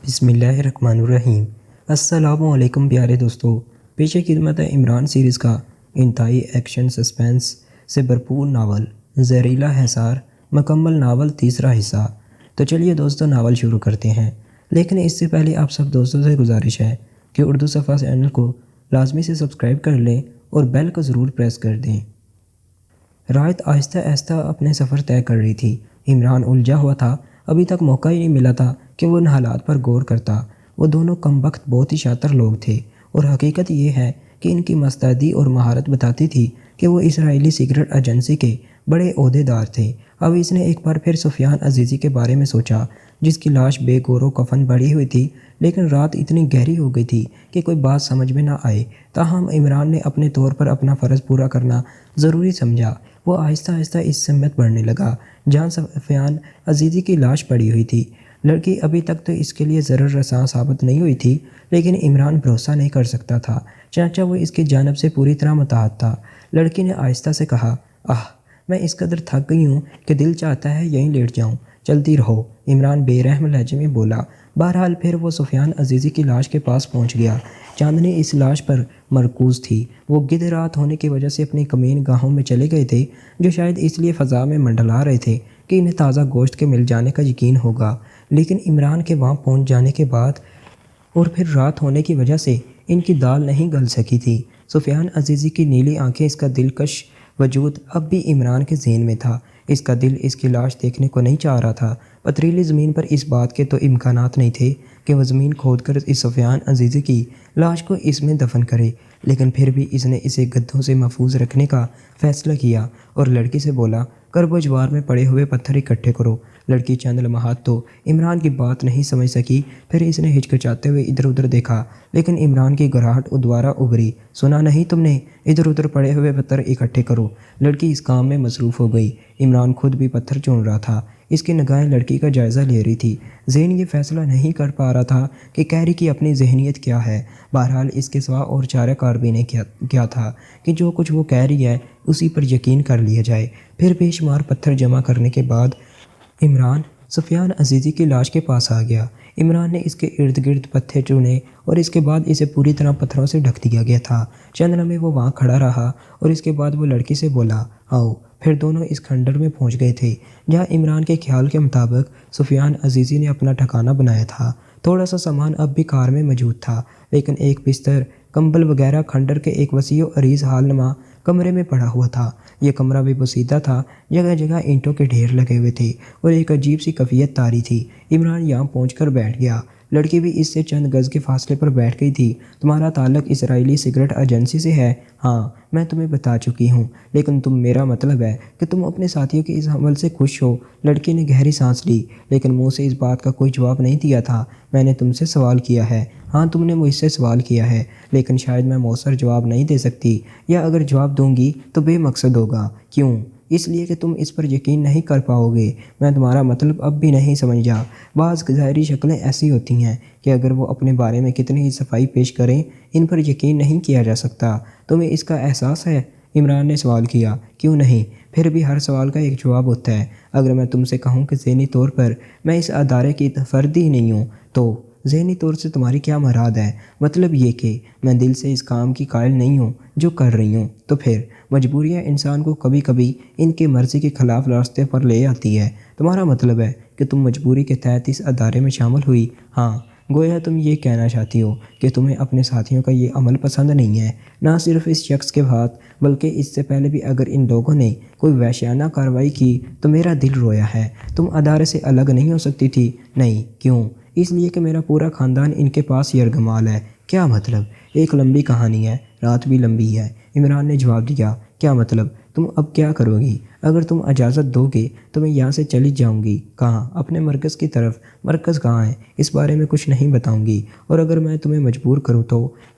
بسم اللہ الرحمن الرحیم۔ السلام علیکم پیارے دوستو، پیش خدمت ہے عمران سیریز کا انتہائی ایکشن سسپینس سے بھرپور ناول زہریلا حصار مکمل ناول تیسرا حصہ۔ تو چلیے دوستو ناول شروع کرتے ہیں، لیکن اس سے پہلے آپ سب دوستوں سے گزارش ہے کہ اردو صفحہ چینل کو لازمی سے سبسکرائب کر لیں اور بیل کو ضرور پریس کر دیں۔ رایت آہستہ آہستہ اپنے سفر طے کر رہی تھی۔ عمران الجھا ہوا تھا، ابھی تک موقع ہی نہیں ملا تھا کہ وہ ان حالات پر غور کرتا۔ وہ دونوں کم بخت بہت ہی شاطر لوگ تھے، اور حقیقت یہ ہے کہ ان کی مستعدی اور مہارت بتاتی تھی کہ وہ اسرائیلی سیکرٹ ایجنسی کے بڑے عہدے دار تھے۔ اب اس نے ایک بار پھر سفیان عزیزی کے بارے میں سوچا، جس کی لاش بے گور و کفن بڑھی ہوئی تھی، لیکن رات اتنی گہری ہو گئی تھی کہ کوئی بات سمجھ میں نہ آئے۔ تاہم عمران نے اپنے طور پر اپنا فرض پورا کرنا ضروری سمجھا۔ وہ آہستہ آہستہ اس سمت بڑھنے لگا جہاں سفیان عزیزی کی لاش پڑی ہوئی تھی۔ لڑکی ابھی تک تو اس کے لیے ضرر رساں ثابت نہیں ہوئی تھی، لیکن عمران بھروسہ نہیں کر سکتا تھا، چنانچہ وہ اس کی جانب سے پوری طرح متحد تھا۔ لڑکی نے آہستہ سے کہا، میں اس قدر تھک گئی ہوں کہ دل چاہتا ہے یہیں لیٹ جاؤں۔ چلتی رہو، عمران بے رحم لہجے میں بولا۔ بہرحال پھر وہ سفیان عزیزی کی لاش کے پاس پہنچ گیا۔ چاندنی اس لاش پر مرکوز تھی۔ وہ گدھ رات ہونے کی وجہ سے اپنی کمین گاہوں میں چلے گئے تھے، جو شاید اس لیے فضا میں منڈلا رہے تھے کہ انہیں تازہ گوشت کے مل جانے کا یقین ہوگا، لیکن عمران کے وہاں پہنچ جانے کے بعد اور پھر رات ہونے کی وجہ سے ان کی دال نہیں گل سکی تھی۔ سفیان عزیزی کی نیلی آنکھیں، اس کا دلکش وجود اب بھی عمران کے ذہن میں تھا۔ اس کا دل اس کی لاش دیکھنے کو نہیں چاہ رہا تھا۔ پتھریلی زمین پر اس بات کے تو امکانات نہیں تھے کہ وہ زمین کھود کر اس سفیان عزیزی کی لاش کو اس میں دفن کرے، لیکن پھر بھی اس نے اسے گدھوں سے محفوظ رکھنے کا فیصلہ کیا اور لڑکی سے بولا، کرب جوار میں پڑے ہوئے پتھر اکٹھے کرو۔ لڑکی چند لمحات تو عمران کی بات نہیں سمجھ سکی، پھر اس نے ہچکچاتے ہوئے ادھر ادھر دیکھا، لیکن عمران کی گھراہٹ دوبارہ ابھری۔ سنا نہیں تم نے؟ ادھر ادھر پڑے ہوئے پتھر اکٹھے کرو۔ لڑکی اس کام میں مصروف ہو گئی۔ عمران خود بھی پتھر چن رہا تھا۔ اس کی نگاہیں لڑکی کا جائزہ لے رہی تھی۔ ذہن یہ فیصلہ نہیں کر پا رہا تھا کہ کیری کی اپنی ذہنیت کیا ہے۔ بہرحال اس کے سوا اور چارہ کار بھی نہیں کیا تھا کہ جو کچھ وہ کہہ رہی ہے اسی پر یقین کر لیا جائے۔ پھر بے شمار پتھر جمع کرنے کے بعد عمران سفیان عزیزی کی لاش کے پاس آ گیا۔ عمران نے اس کے ارد گرد پتھر چنے اور اس کے بعد اسے پوری طرح پتھروں سے ڈھک دیا گیا تھا۔ چند لمحے وہ وہاں کھڑا رہا اور اس کے بعد وہ لڑکی سے بولا، آؤ۔ پھر دونوں اس کھنڈر میں پہنچ گئے تھے جہاں عمران کے خیال کے مطابق سفیان عزیزی نے اپنا ٹھکانہ بنایا تھا۔ تھوڑا سا سامان اب بھی کار میں موجود تھا، لیکن ایک بستر، کمبل وغیرہ کھنڈر کے ایک وسیع و عریض حال نما کمرے میں پڑا ہوا تھا۔ یہ کمرہ بھی بوسیدہ تھا، جگہ جگہ اینٹوں کے ڈھیر لگے ہوئے تھے اور ایک عجیب سی کیفیت طاری تھی۔ عمران یہاں پہنچ کر بیٹھ گیا۔ لڑکی بھی اس سے چند گز کے فاصلے پر بیٹھ گئی تھی۔ تمہارا تعلق اسرائیلی سیکرٹ ایجنسی سے ہے؟ ہاں، میں تمہیں بتا چکی ہوں، لیکن تم، میرا مطلب ہے کہ تم اپنے ساتھیوں کے اس عمل سے خوش ہو؟ لڑکی نے گہری سانس لی، لیکن منہ سے اس بات کا کوئی جواب نہیں دیا تھا۔ میں نے تم سے سوال کیا ہے۔ ہاں، تم نے مجھ سے سوال کیا ہے، لیکن شاید میں مؤثر جواب نہیں دے سکتی، یا اگر جواب دوں گی تو بے مقصد ہوگا۔ کیوں؟ اس لیے کہ تم اس پر یقین نہیں کر پاؤ گے۔ میں تمہارا مطلب اب بھی نہیں سمجھا۔ بعض ظاہری شکلیں ایسی ہوتی ہیں کہ اگر وہ اپنے بارے میں کتنی ہی صفائی پیش کریں، ان پر یقین نہیں کیا جا سکتا۔ تمہیں اس کا احساس ہے؟ عمران نے سوال کیا۔ کیوں نہیں؟ پھر بھی ہر سوال کا ایک جواب ہوتا ہے۔ اگر میں تم سے کہوں کہ ذہنی طور پر میں اس ادارے کی فرد ہی نہیں ہوں، تو ذہنی طور سے تمہاری کیا مراد ہے؟ مطلب یہ کہ میں دل سے اس کام کی قائل نہیں ہوں جو کر رہی ہوں۔ تو پھر مجبوریاں انسان کو کبھی کبھی ان کی مرضی کے خلاف راستے پر لے آتی ہے۔ تمہارا مطلب ہے کہ تم مجبوری کے تحت اس ادارے میں شامل ہوئی؟ ہاں، گویا تم یہ کہنا چاہتی ہو کہ تمہیں اپنے ساتھیوں کا یہ عمل پسند نہیں ہے، نہ صرف اس شخص کے ہاتھ، بلکہ اس سے پہلے بھی اگر ان لوگوں نے کوئی وحشیانہ کارروائی کی تو میرا دل رویا ہے۔ تم ادارے سے الگ نہیں ہو سکتی تھی؟ نہیں۔ کیوں؟ اس لیے کہ میرا پورا خاندان ان کے پاس یرغمال ہے۔ کیا مطلب؟ ایک لمبی کہانی ہے، رات بھی لمبی ہے، عمران نے جواب دیا۔ کیا مطلب؟ تم اب کیا کرو گی؟ اگر تم اجازت دو گے تو میں یہاں سے چلی جاؤں گی۔ کہاں؟ اپنے مرکز کی طرف۔ مرکز کہاں ہے؟ اس بارے میں کچھ نہیں بتاؤں گی، اور اگر میں تمہیں مجبور کروں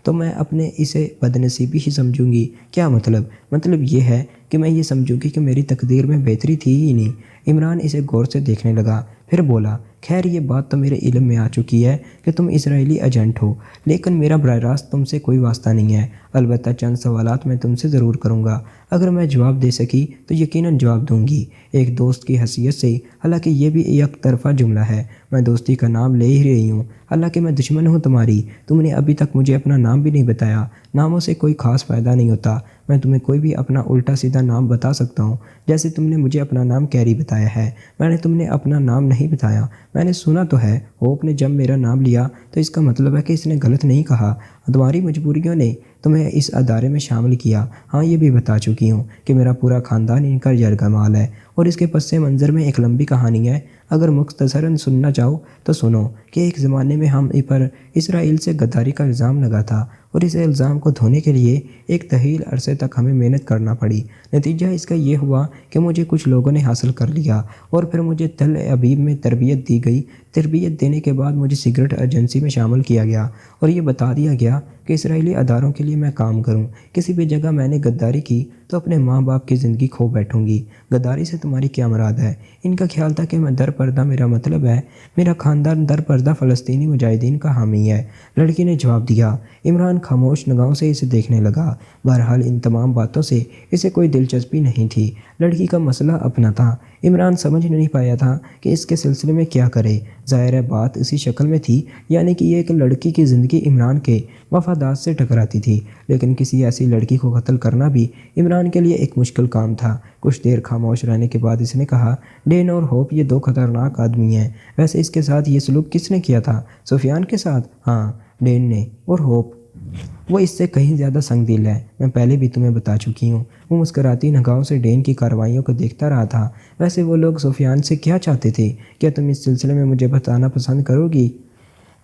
تو میں اپنے اسے بدنصیبی ہی سمجھوں گی۔ کیا مطلب؟ مطلب یہ ہے کہ میں یہ سمجھوں گی کہ میری تقدیر میں بہتری تھی ہی نہیں۔ عمران اسے غور سے دیکھنے لگا، پھر بولا، خیر یہ بات تو میرے علم میں آ چکی ہے کہ تم اسرائیلی ایجنٹ ہو، لیکن میرا براہ راست تم سے کوئی واسطہ نہیں ہے۔ البتہ چند سوالات میں تم سے ضرور کروں گا، اگر میں جواب دے سکی تو یقیناً جواب دوں گی، ایک دوست کی حیثیت سے۔ حالانکہ یہ بھی یک طرفہ جملہ ہے، میں دوستی کا نام لے ہی رہی ہوں، حالانکہ میں دشمن ہوں تمہاری۔ تم نے ابھی تک مجھے اپنا نام بھی نہیں بتایا، ناموں سے کوئی خاص فائدہ نہیں ہوتا، میں تمہیں کوئی بھی اپنا الٹا سیدھا نام بتا سکتا ہوں، جیسے تم نے مجھے اپنا نام کیری بتایا ہے، میں نے تم نے اپنا نام نہیں بتایا۔ میں نے سنا تو ہے ہوپ نے جب میرا نام لیا تو اس کا مطلب ہے کہ اس نے غلط نہیں کہا، تمہاری مجبوریوں نے تمہیں اس ادارے میں شامل کیا۔ ہاں یہ بھی بتا چکی ہوں کہ میرا پورا خاندان ان کا یرغمال ہے، اور اس کے پس منظر میں ایک لمبی کہانی ہے۔ اگر مختصراً سننا چاہو تو سنو کہ ایک زمانے میں ہم پر اسرائیل سے غداری کا الزام لگا تھا، اور اس الزام کو دھونے کے لیے ایک طویل عرصے تک ہمیں محنت کرنا پڑی۔ نتیجہ اس کا یہ ہوا کہ مجھے کچھ لوگوں نے حاصل کر لیا، اور پھر مجھے تل ابیب میں تربیت دی گئی۔ تربیت دینے کے بعد مجھے سیکرٹ ایجنسی میں شامل کیا گیا، اور یہ بتا دیا گیا کہ اسرائیلی اداروں کے لیے میں کام کروں۔ کسی بھی جگہ میں نے غداری کی تو اپنے ماں باپ کی زندگی کھو بیٹھوں گی۔ غداری سے تمہاری کیا مراد ہے؟ ان کا خیال تھا کہ میں در پردہ، میرا مطلب ہے میرا خاندان در پردہ فلسطینی مجاہدین کا حامی ہے، لڑکی نے جواب دیا۔ عمران خاموش نگاہوں سے اسے دیکھنے لگا۔ بہرحال ان تمام باتوں سے اسے کوئی دلچسپی نہیں تھی، لڑکی کا مسئلہ اپنا تھا۔ عمران سمجھ نہیں پایا تھا کہ اس کے سلسلے میں کیا کرے۔ ظاہر ہے بات اسی شکل میں تھی، یعنی کہ یہ کہ لڑکی کی زندگی عمران کے مفادات سے ٹکراتی تھی، لیکن کسی ایسی لڑکی کو قتل کرنا بھی عمران کے لیے ایک مشکل کام تھا۔ کچھ دیر خاموش رہنے کے بعد اس نے کہا، ڈین اور ہوپ یہ دو خطرناک آدمی ہیں، ویسے اس کے ساتھ یہ سلوک کس نے کیا تھا؟ سفیان کے ساتھ؟ ہاں ڈین نے۔ اور ہوپ؟ وہ اس سے کہیں زیادہ سنگ دل ہے، میں پہلے بھی تمہیں بتا چکی ہوں۔ وہ مسکراتی نگاہوں سے ڈین کی کارروائیوں کو دیکھتا رہا تھا۔ ویسے وہ لوگ سفیان سے کیا چاہتے تھے؟ کیا تم اس سلسلے میں مجھے بتانا پسند کرو گی؟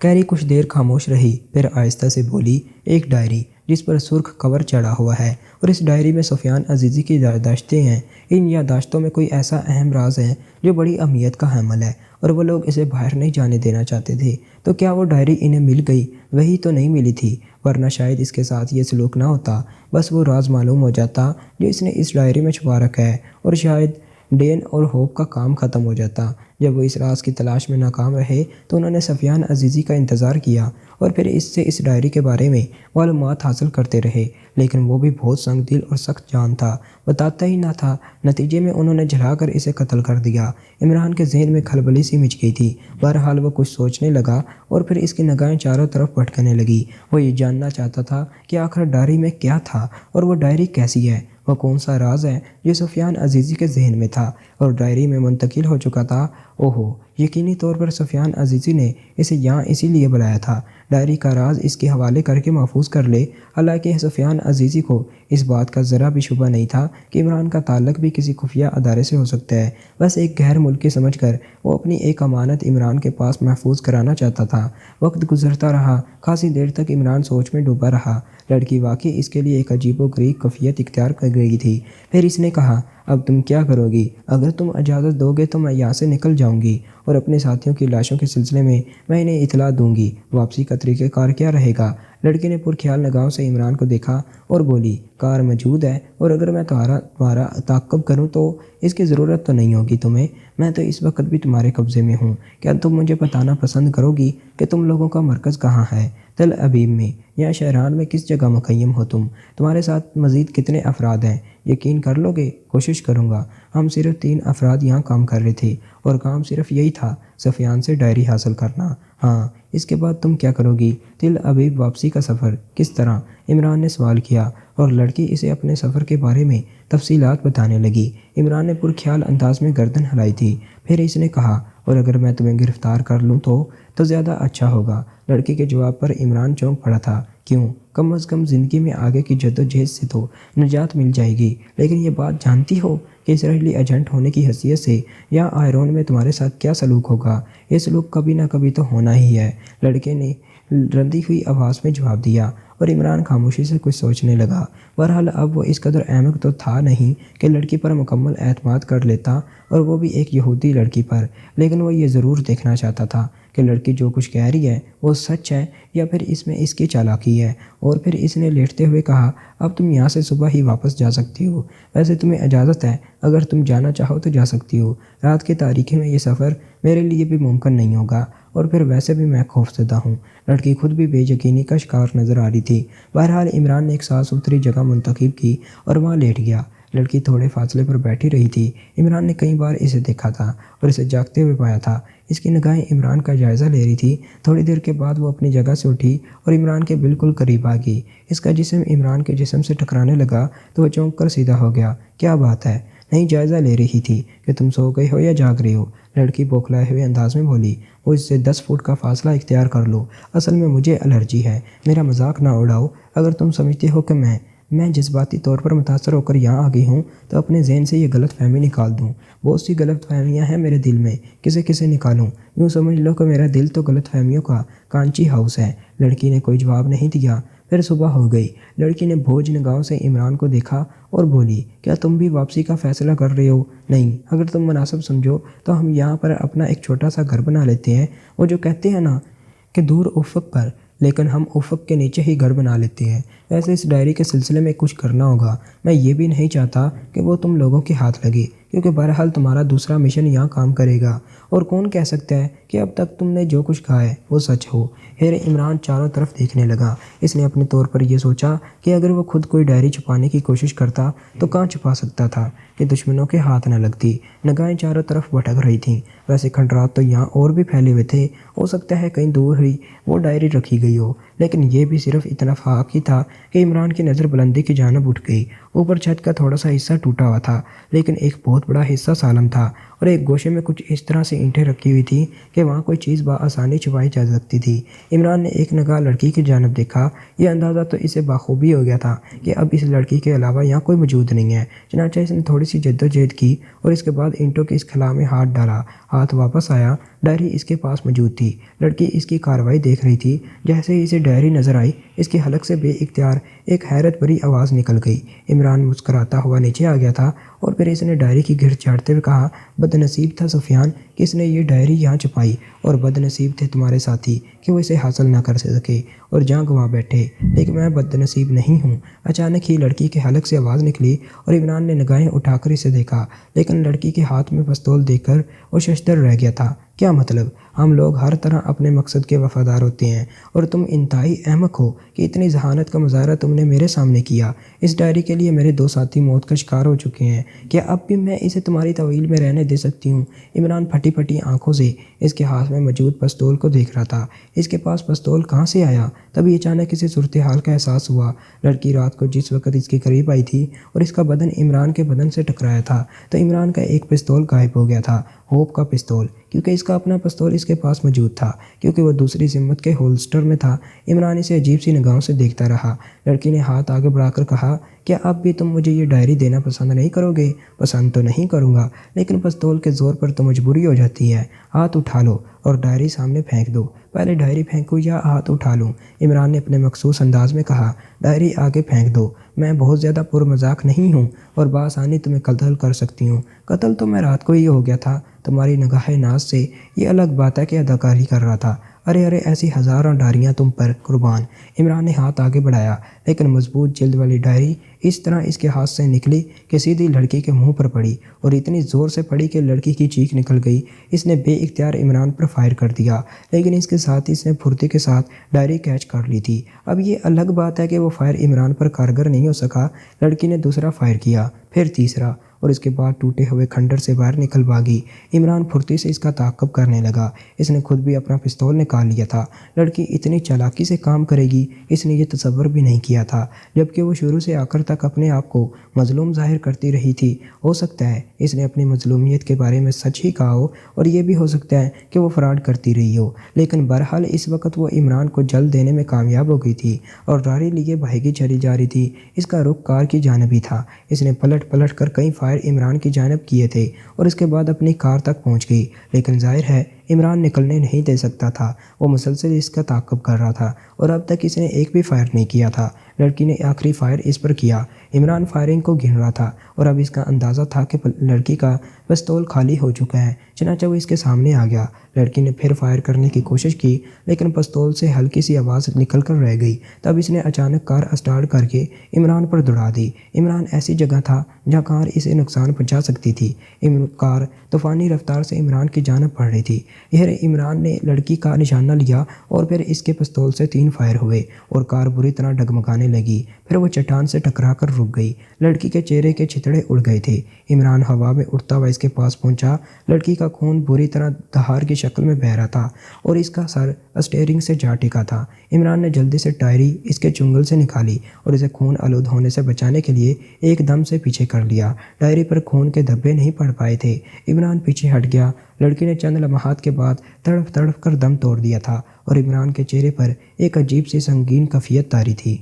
کیری کچھ دیر خاموش رہی، پھر آہستہ سے بولی، ایک ڈائری جس پر سرخ کور چڑھا ہوا ہے، اور اس ڈائری میں سفیان عزیزی کی یادداشتیں ہیں۔ ان یادداشتوں میں کوئی ایسا اہم راز ہے جو بڑی اہمیت کا حامل ہے، اور وہ لوگ اسے باہر نہیں جانے دینا چاہتے تھے۔ تو کیا وہ ڈائری انہیں مل گئی؟ وہی تو نہیں ملی تھی، ورنہ شاید اس کے ساتھ یہ سلوک نہ ہوتا، بس وہ راز معلوم ہو جاتا جو اس نے اس ڈائری میں چھپا رکھا ہے، اور شاید ڈین اور ہوپ کا کام ختم ہو جاتا۔ جب وہ اس راز کی تلاش میں ناکام رہے تو انہوں نے سفیان عزیزی کا انتظار کیا، اور پھر اس سے اس ڈائری کے بارے میں معلومات حاصل کرتے رہے، لیکن وہ بھی بہت سنگ دل اور سخت جان تھا، بتاتا ہی نہ تھا۔ نتیجے میں انہوں نے جلا کر اسے قتل کر دیا۔ عمران کے ذہن میں کھلبلی سی مچ گئی تھی۔ بہرحال وہ کچھ سوچنے لگا، اور پھر اس کی نگاہیں چاروں طرف بھٹکنے لگی۔ وہ یہ جاننا چاہتا تھا کہ آخر ڈائری میں کیا تھا، اور وہ ڈائری کیسی ہے، وہ کون سا راز ہے جو سفیان عزیزی کے ذہن میں تھا اور ڈائری میں منتقل ہو چکا تھا۔ اوہو، یقینی طور پر سفیان عزیزی نے اسے یہاں اسی لیے بلایا تھا، ڈائری کا راز اس کے حوالے کر کے محفوظ کر لے۔ حالانکہ سفیان عزیزی کو اس بات کا ذرا بھی شبہ نہیں تھا کہ عمران کا تعلق بھی کسی خفیہ ادارے سے ہو سکتا ہے، بس ایک غیر ملکی سمجھ کر وہ اپنی ایک امانت عمران کے پاس محفوظ کرانا چاہتا تھا۔ وقت گزرتا رہا، خاصی دیر تک عمران سوچ میں ڈوبا رہا۔ لڑکی واقعی اس کے لیے ایک عجیب و غریب کیفیت اختیار کر گئی تھی۔ پھر اس نے کہا، اب تم کیا کرو گی؟ اگر تم اجازت دو گے تو میں یہاں سے نکل جاؤں گی، اور اپنے ساتھیوں کی لاشوں کے سلسلے میں انہیں اطلاع دوں گی۔ واپسی کا طریقہ کار کیا رہے گا؟ لڑکی نے پرخیال نگاہوں سے عمران کو دیکھا اور بولی، کار موجود ہے، اور اگر میں تمہارا تعاقب کروں تو اس کی ضرورت تو نہیں ہوگی تمہیں، میں تو اس وقت بھی تمہارے قبضے میں ہوں۔ کیا تم مجھے بتانا پسند کرو گی کہ تم لوگوں کا مرکز کہاں ہے؟ تل ابیب میں، یا شہران میں کس جگہ مخیم ہو تم؟ تمہارے ساتھ مزید کتنے افراد ہیں؟ یقین کر لو گے؟ کوشش کروں گا۔ ہم صرف 3 افراد یہاں کام کر رہے تھے، اور کام صرف یہی تھا، سفیان سے ڈائری حاصل کرنا۔ ہاں، اس کے بعد تم کیا کرو گی؟ تل ابیب واپسی کا سفر کس طرح؟ عمران نے سوال کیا، اور لڑکی اسے اپنے سفر کے بارے میں تفصیلات بتانے لگی۔ عمران نے پرخیال انداز میں گردن ہلائی تھی۔ پھر اس نے کہا، اور اگر میں تمہیں گرفتار کر لوں تو زیادہ اچھا ہوگا۔ لڑکی کے جواب پر عمران چونک پڑا تھا۔ کیوں؟ کم از کم زندگی میں آگے کی جدوجہد سے تو نجات مل جائے گی، لیکن یہ بات جانتی ہو کہ اسرائیلی ایجنٹ ہونے کی حیثیت سے یا آئرون میں تمہارے ساتھ کیا سلوک ہوگا؟ یہ سلوک کبھی نہ کبھی تو ہونا ہی ہے، لڑکے نے رندی ہوئی آواز میں جواب دیا، اور عمران خاموشی سے کچھ سوچنے لگا۔ بہرحال اب وہ اس قدر احمق تو تھا نہیں کہ لڑکی پر مکمل اعتماد کر لیتا، اور وہ بھی ایک یہودی لڑکی پر، لیکن وہ یہ ضرور دیکھنا چاہتا تھا کہ لڑکی جو کچھ کہہ رہی ہے وہ سچ ہے یا پھر اس میں اس کی چالاکی ہے، اور پھر اس نے لیٹتے ہوئے کہا اب تم یہاں سے صبح ہی واپس جا سکتی ہو، ویسے تمہیں اجازت ہے، اگر تم جانا چاہو تو جا سکتی ہو، رات کی تاریکی میں یہ سفر میرے لیے بھی ممکن نہیں ہوگا، اور پھر ویسے بھی میں خوفزدہ ہوں۔ لڑکی خود بھی بے یقینی کا شکار نظر آ رہی تھی۔ بہرحال عمران نے ایک صاف ستھری جگہ منتخب کی اور وہاں لیٹ گیا۔ لڑکی تھوڑے فاصلے پر بیٹھی رہی تھی۔ عمران نے کئی بار اسے دیکھا تھا اور اسے جاگتے ہوئے پایا تھا۔ اس کی نگاہیں عمران کا جائزہ لے رہی تھی۔ تھوڑی دیر کے بعد وہ اپنی جگہ سے اٹھی اور عمران کے بالکل قریب آ گئی۔ اس کا جسم عمران کے جسم سے ٹکرانے لگا تو وہ چونک کر سیدھا ہو گیا۔ کیا بات ہے؟ نہیں جائزہ لے رہی تھی کہ تم سو گئے ہو یا جاگ رہے ہو، لڑکی بوکھلائے ہوئے انداز میں بولی۔ وہ اس سے 10 فٹ کا فاصلہ اختیار کر لو، اصل میں مجھے الرجی ہے، میرا مذاق نہ اڑاؤ۔ اگر تم سمجھتے ہو کہ میں جذباتی طور پر متاثر ہو کر یہاں آ گئی ہوں تو اپنے ذہن سے یہ غلط فہمی نکال دوں۔ بہت سی غلط فہمیاں ہیں میرے دل میں، کسے نکالوں؟ یوں سمجھ لو کہ میرا دل تو غلط فہمیوں کا کانچی ہاؤس ہے۔ لڑکی نے کوئی جواب نہیں دیا۔ پھر صبح ہو گئی۔ لڑکی نے بوجھ نگاہوں سے عمران کو دیکھا اور بولی کیا تم بھی واپسی کا فیصلہ کر رہے ہو؟ نہیں، اگر تم مناسب سمجھو تو ہم یہاں پر اپنا ایک چھوٹا سا گھر بنا لیتے ہیں۔ وہ جو کہتے ہیں نا کہ دور افق پر، لیکن ہم افق کے نیچے ہی گھر بنا لیتے ہیں۔ ویسے اس ڈائری کے سلسلے میں کچھ کرنا ہوگا۔ میں یہ بھی نہیں چاہتا کہ وہ تم لوگوں کے ہاتھ لگے، کیونکہ بہرحال تمہارا دوسرا مشن یہاں کام کرے گا، اور کون کہہ سکتا ہے کہ اب تک تم نے جو کچھ کہا ہے وہ سچ ہو۔ پھر عمران چاروں طرف دیکھنے لگا۔ اس نے اپنے طور پر یہ سوچا کہ اگر وہ خود کوئی ڈائری چھپانے کی کوشش کرتا تو کہاں چھپا سکتا تھا کہ دشمنوں کے ہاتھ نہ لگتی۔ نگاہیں چاروں طرف بھٹک رہی تھیں۔ ویسے کھنڈرات تو یہاں اور بھی پھیلے ہوئے تھے، ہو سکتا ہے کہیں دور ہی وہ ڈائری رکھی گئی ہو، لیکن یہ بھی صرف اتفاق ہی تھا کہ عمران کی نظر بلندی کی جانب اٹھ گئی۔ اوپر چھت کا تھوڑا سا حصہ ٹوٹا ہوا تھا، لیکن ایک بہت بڑا حصہ سالم تھا، اور ایک گوشے میں کچھ اس طرح سے اینٹیں رکھی ہوئی تھیں کہ وہاں کوئی چیز بآسانی چھپائی جا سکتی تھی۔ عمران نے ایک نگاہ لڑکی کی جانب دیکھا۔ یہ اندازہ تو اسے بخوبی ہو گیا تھا کہ اب اس لڑکی کے علاوہ یہاں کوئی موجود نہیں ہے۔ چنانچہ اس نے تھوڑی سی جدوجہد کی اور اس کے بعد اینٹوں کے اس خلا میں ہاتھ ڈالا۔ ہاتھ واپس آیا، ڈائری اس کے پاس موجود تھی۔ لڑکی اس کی کارروائی دیکھ رہی تھی۔ جیسے ہی اسے ڈائری نظر آئی، اس کے حلق سے بے اختیار ایک حیرت بھری آواز نکل گئی۔ عمران مسکراتا ہوا نیچے آ گیا تھا، اور پھر اس نے ڈائری کی گرد چاٹتے ہوئے کہا بد نصیب تھا سفیان کہ اس نے یہ ڈائری یہاں چھپائی، اور بد نصیب تھے تمہارے ساتھی کہ وہ اسے حاصل نہ کر سکے اور جاں گنوا بیٹھے، لیکن میں بد نصیب نہیں ہوں۔ اچانک ہی لڑکی کے حلق سے آواز نکلی اور عمران نے نگاہیں اٹھا کر اسے دیکھا، لیکن لڑکی کے ہاتھ میں پستول دیکھ کر وہ ششدر رہ گیا تھا۔ کیا مطلب؟ ہم لوگ ہر طرح اپنے مقصد کے وفادار ہوتے ہیں، اور تم انتہائی احمق ہو کہ اتنی ذہانت کا مظاہرہ تم نے میرے سامنے کیا۔ اس ڈائری کے لیے میرے 2 ساتھی موت کا شکار ہو چکے ہیں، کیا اب بھی میں اسے تمہاری طویل میں رہنے دے سکتی ہوں؟ عمران پھٹی پھٹی آنکھوں سے اس کے ہاتھ میں موجود پستول کو دیکھ رہا تھا۔ اس کے پاس پستول کہاں سے آیا؟ تبھی اچانک اسے صورتحال کا احساس ہوا۔ لڑکی رات کو جس وقت اس کے قریب آئی تھی اور اس کا بدن عمران کے بدن سے ٹکرایا تھا تو عمران کا ایک پستول غائب ہو گیا تھا، ہوپ کا پستول، کیونکہ اس کا اپنا پستول اس کے پاس موجود تھا، کیونکہ وہ دوسری ذمت کے ہولسٹر میں تھا۔ عمران اسے عجیب سی نگاہوں سے دیکھتا رہا۔ لڑکی نے ہاتھ آگے بڑھا کر کہا کیا اب بھی تم مجھے یہ ڈائری دینا پسند نہیں کرو گے؟ پسند تو نہیں کروں گا، لیکن پستول کے زور پر تو مجبوری ہو جاتی ہے۔ ہاتھ اٹھا لو اور ڈائری سامنے پھینک دو۔ پہلے ڈائری پھینکو یا ہاتھ اٹھا لوں؟ عمران نے اپنے مخصوص انداز میں کہا۔ ڈائری آگے پھینک دو، میں بہت زیادہ پر مذاق نہیں ہوں اور بآسانی تمہیں قتل کر سکتی ہوں۔ قتل تو میں رات کو ہی ہو گیا تھا تمہاری نگاہ ناز سے، یہ الگ بات ہے کہ اداکاری کر رہا تھا۔ ارے ایسی ہزاروں ڈائریاں تم پر قربان۔ عمران نے ہاتھ آگے بڑھایا، لیکن مضبوط جلد والی ڈائری اس طرح اس کے ہاتھ سے نکلی کہ سیدھی لڑکی کے منہ پر پڑی، اور اتنی زور سے پڑی کہ لڑکی کی چیخ نکل گئی۔ اس نے بے اختیار عمران پر فائر کر دیا، لیکن اس کے ساتھ اس نے پھرتی کے ساتھ ڈائری کیچ کر لی تھی۔ اب یہ الگ بات ہے کہ وہ فائر عمران پر کارگر نہیں ہو سکا۔ لڑکی نے دوسرا فائر کیا، پھر تیسرا، اور اس کے بعد ٹوٹے ہوئے کھنڈر سے باہر نکل بھاگی۔ عمران پھرتی سے اس کا تعاقب کرنے لگا۔ اس نے خود بھی اپنا پستول نکال لیا تھا۔ لڑکی اتنی چالاکی سے کام کرے گی اس نے یہ تصور بھی نہیں کیا تھا، جبکہ وہ شروع سے آخر تک اپنے آپ کو مظلوم ظاہر کرتی رہی تھی۔ ہو سکتا ہے اس نے اپنی مظلومیت کے بارے میں سچ ہی کہا ہو، اور یہ بھی ہو سکتا ہے کہ وہ فراڈ کرتی رہی ہو، لیکن بہرحال اس وقت وہ عمران کو جل دینے میں کامیاب ہو گئی تھی اور ڈائری لیے بھاگی چلی جا رہی تھی۔ اس کا رخ کار کی جانب ہی تھا۔ اس نے پلٹ پلٹ کر کئی فائر عمران کی جانب کیے تھے اور اس کے بعد اپنی کار تک پہنچ گئی، لیکن ظاہر ہے عمران نکلنے نہیں دے سکتا تھا۔ وہ مسلسل اس کا تعاقب کر رہا تھا اور اب تک اس نے ایک بھی فائر نہیں کیا تھا۔ لڑکی نے آخری فائر اس پر کیا۔ عمران فائرنگ کو گن رہا تھا اور اب اس کا اندازہ تھا کہ لڑکی کا پستول خالی ہو چکا ہے۔ چنانچہ وہ اس کے سامنے آ گیا۔ لڑکی نے پھر فائر کرنے کی کوشش کی لیکن پستول سے ہلکی سی آواز نکل کر رہ گئی۔ تب اس نے اچانک کار اسٹارٹ کر کے عمران پر دوڑا دی۔ عمران ایسی جگہ تھا جہاں کار اسے نقصان پہنچا سکتی تھی۔ کار طوفانی رفتار سے عمران کی جانب بڑھ رہی تھی۔ عمران نے لڑکی کا نشانہ لیا اور پھر اس کے پستول سے 3 فائر ہوئے اور کار بری طرح ڈگمگانے لگی۔ پھر وہ چٹان سے ٹکرا کر رک گئی۔ لڑکی کے چہرے کے چھتڑے اڑ گئے تھے۔ عمران ہوا میں اڑتا ہوا اس کے پاس پہنچا۔ لڑکی کا خون بری طرح دھار کی شکل میں بہہ رہا تھا اور اس کا سر اسٹیئرنگ سے جا ٹکا تھا۔ عمران نے جلدی سے ٹائری اس کے چنگل سے نکالی اور اسے خون آلود ہونے سے بچانے کے لیے ایک دم سے پیچھے کر لیا۔ ٹائری پر خون کے دھبے نہیں پڑ پائے تھے۔ عمران پیچھے ہٹ گیا۔ لڑکی نے چند لمحات کے بعد تڑپ تڑپ کر دم توڑ دیا تھا اور عمران کے چہرے پر ایک عجیب سی سنگین کیفیت طاری تھی۔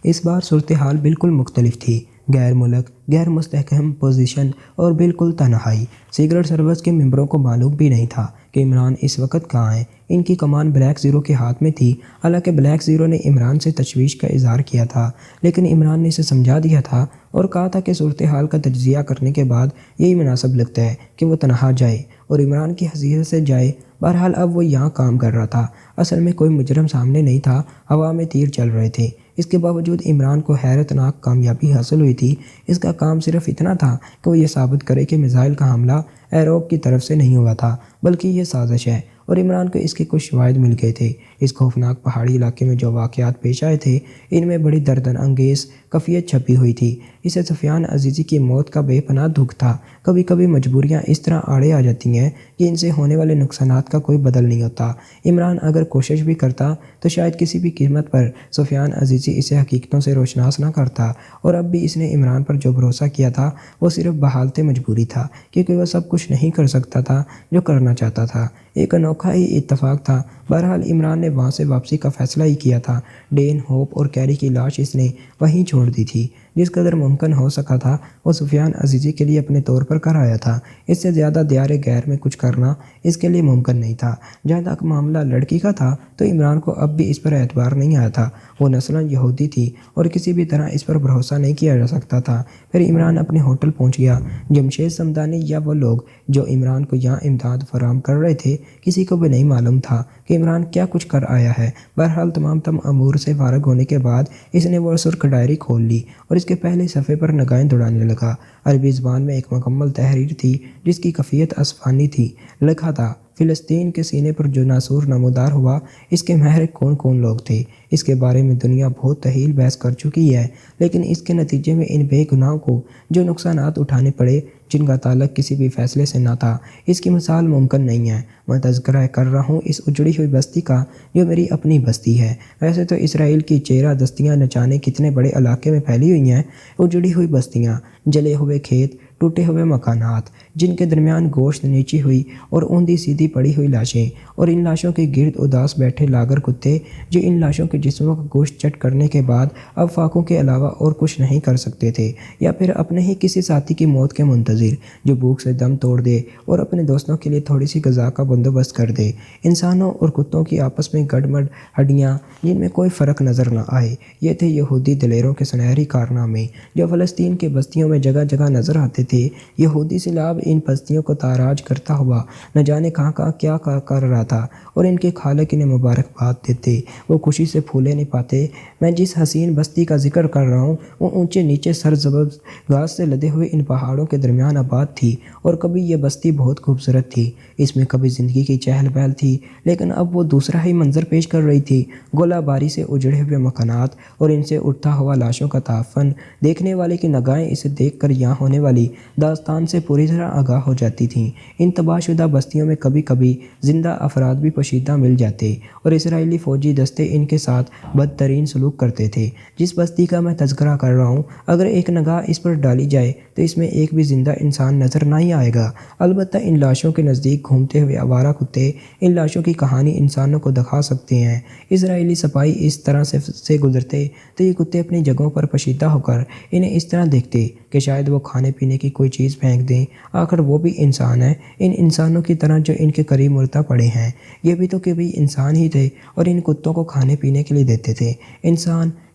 اس بار صورتحال بالکل مختلف تھی۔ غیر ملک، غیر مستحکم پوزیشن اور بالکل تنہائی۔ سیکرٹ سروس کے ممبروں کو معلوم بھی نہیں تھا کہ عمران اس وقت کہاں ہے۔ ان کی کمان بلیک زیرو کے ہاتھ میں تھی۔ حالانکہ بلیک زیرو نے عمران سے تشویش کا اظہار کیا تھا لیکن عمران نے اسے سمجھا دیا تھا اور کہا تھا کہ صورتحال کا تجزیہ کرنے کے بعد یہی مناسب لگتا ہے کہ وہ تنہا جائے اور عمران کی حیثیت سے جائے۔ بہرحال اب وہ یہاں کام کر رہا تھا۔ اصل میں کوئی مجرم سامنے نہیں تھا، ہوا میں تیر چل رہے تھے۔ اس کے باوجود عمران کو حیرت ناک کامیابی حاصل ہوئی تھی۔ اس کا کام صرف اتنا تھا کہ وہ یہ ثابت کرے کہ میزائل کا حملہ ایروب کی طرف سے نہیں ہوا تھا بلکہ یہ سازش ہے، اور عمران کو اس کے کچھ شواہد مل گئے تھے۔ اس خوفناک پہاڑی علاقے میں جو واقعات پیش آئے تھے ان میں بڑی دردن انگیز کیفیت چھپی ہوئی تھی۔ اسے سفیان عزیزی کی موت کا بے پناہ دکھ تھا۔ کبھی کبھی مجبوریاں اس طرح آڑے آ جاتی ہیں کہ ان سے ہونے والے نقصانات کا کوئی بدل نہیں ہوتا۔ عمران اگر کوشش بھی کرتا تو شاید کسی بھی قیمت پر سفیان عزیزی اسے حقیقتوں سے روشناس نہ کرتا، اور اب بھی اس نے عمران پر جو بھروسہ کیا تھا وہ صرف بحالت مجبوری تھا، کیونکہ وہ سب کچھ نہیں کر سکتا تھا جو کرنا چاہتا تھا۔ ایک انوکھا ہی اتفاق تھا۔ بہرحال عمران نے وہاں سے واپسی کا فیصلہ ہی کیا تھا۔ ڈین، ہوپ اور کیری کی لاش اس نے وہیں چھوڑ دی تھی۔ جس قدر ممکن ہو سکا تھا وہ سفیان عزیزی کے لیے اپنے طور پر کر آیا تھا۔ اس سے زیادہ دیار غیر میں کچھ کرنا اس کے لیے ممکن نہیں تھا۔ جہاں تک معاملہ لڑکی کا تھا تو عمران کو اب بھی اس پر اعتبار نہیں آیا تھا۔ وہ نسلاً یہودی تھی اور کسی بھی طرح اس پر بھروسہ نہیں کیا جا سکتا تھا۔ پھر عمران اپنے ہوٹل پہنچ گیا۔ جمشید صمدانی یا وہ لوگ جو عمران کو یہاں امداد فراہم کر رہے تھے، کسی کو بھی نہیں معلوم تھا کہ عمران کیا کچھ کر آیا ہے۔ بہرحال تمام امور سے فارغ ہونے کے بعد اس نے وہ سرخ ڈائری کھول لی اور اس کے پہلے صفحے پر نگاہیں دوڑانے لگا۔ عربی زبان میں ایک مکمل تحریر تھی جس کی کیفیت اسفانی تھی۔ لکھا تھا، فلسطین کے سینے پر جو ناسور نمودار ہوا، اس کے محرک کون کون لوگ تھے؟ اس کے بارے میں دنیا بہت طویل بحث کر چکی ہے، لیکن اس کے نتیجے میں ان بے گناہوں کو جو نقصانات اٹھانے پڑے جن کا تعلق کسی بھی فیصلے سے نہ تھا، اس کی مثال ممکن نہیں ہے۔ میں تذکرہ کر رہا ہوں اس اجڑی ہوئی بستی کا جو میری اپنی بستی ہے۔ ویسے تو اسرائیل کی چہرہ دستیاں نچانے کتنے بڑے علاقے میں پھیلی ہوئی ہیں۔ اجڑی ہوئی بستیاں، جلے ہوئے کھیت، ٹوٹے ہوئے مکانات جن کے درمیان گوشت نیچی ہوئی اور اوندھی سیدھی پڑی ہوئی لاشیں، اور ان لاشوں کے گرد اداس بیٹھے لاگر کتے جو ان لاشوں کے جسموں کا گوشت چٹ کرنے کے بعد اب فاقوں کے علاوہ اور کچھ نہیں کر سکتے تھے، یا پھر اپنے ہی کسی ساتھی کی موت کے منتظر جو بھوک سے دم توڑ دے اور اپنے دوستوں کے لیے تھوڑی سی غذا کا بندوبست کر دے۔ انسانوں اور کتوں کی آپس میں گڑمڑ ہڈیاں جن میں کوئی فرق نظر نہ آئے، یہ تھے یہودی دلیروں کے سنہری کارنامے جو فلسطین کی بستیوں میں جگہ جگہ نظر آتے تھے۔ یہودی سیلاب ان بستیوں کو تاراج کرتا ہوا نہ جانے کہاں کیا کر رہا تھا، اور ان کے خالق انہیں مبارکباد دیتے۔ وہ خوشی سے پھولے نہیں پاتے۔ میں جس حسین بستی کا ذکر کر رہا ہوں وہ اونچے نیچے سرسبز گھاس سے لدے ہوئے ان پہاڑوں کے درمیان آباد تھی، اور کبھی یہ بستی بہت خوبصورت تھی۔ اس میں کبھی زندگی کی چہل پہل تھی، لیکن اب وہ دوسرا ہی منظر پیش کر رہی تھی۔ گولہ باری سے اجڑے ہوئے مکانات اور ان سے اٹھتا ہوا لاشوں کا تعفن۔ دیکھنے والے کی نگاہیں اسے دیکھ کر یہاں ہونے والی داستان سے پوری طرح آگاہ ہو جاتی تھیں۔ ان تباہ شدہ بستیوں میں کبھی کبھی زندہ افراد بھی پوشیدہ مل جاتے، اور اسرائیلی فوجی دستے ان کے ساتھ بدترین سلوک کرتے تھے۔ جس بستی کا میں تذکرہ کر رہا ہوں، اگر ایک نگاہ اس پر ڈالی جائے تو اس میں ایک بھی زندہ انسان نظر نہیں آئے گا۔ البتہ ان لاشوں کے نزدیک گھومتے ہوئے آوارہ کتے ان لاشوں کی کہانی انسانوں کو دکھا سکتے ہیں۔ اسرائیلی سپاہی اس طرح سے گزرتے تو یہ کتے اپنی جگہوں پر پوشیدہ ہو کر انہیں اس طرح دیکھتے کہ شاید وہ کھانے پینے کی کوئی چیز پھینک دیں۔ آخر وہ بھی انسان ہیں، ان انسانوں کی طرح جو ان کے قریب مردہ پڑے ہیں۔ یہ بھی تو کبھی انسان ہی تھے اور ان کتوں کو کھانے پینے کے لیے دیتے تھے۔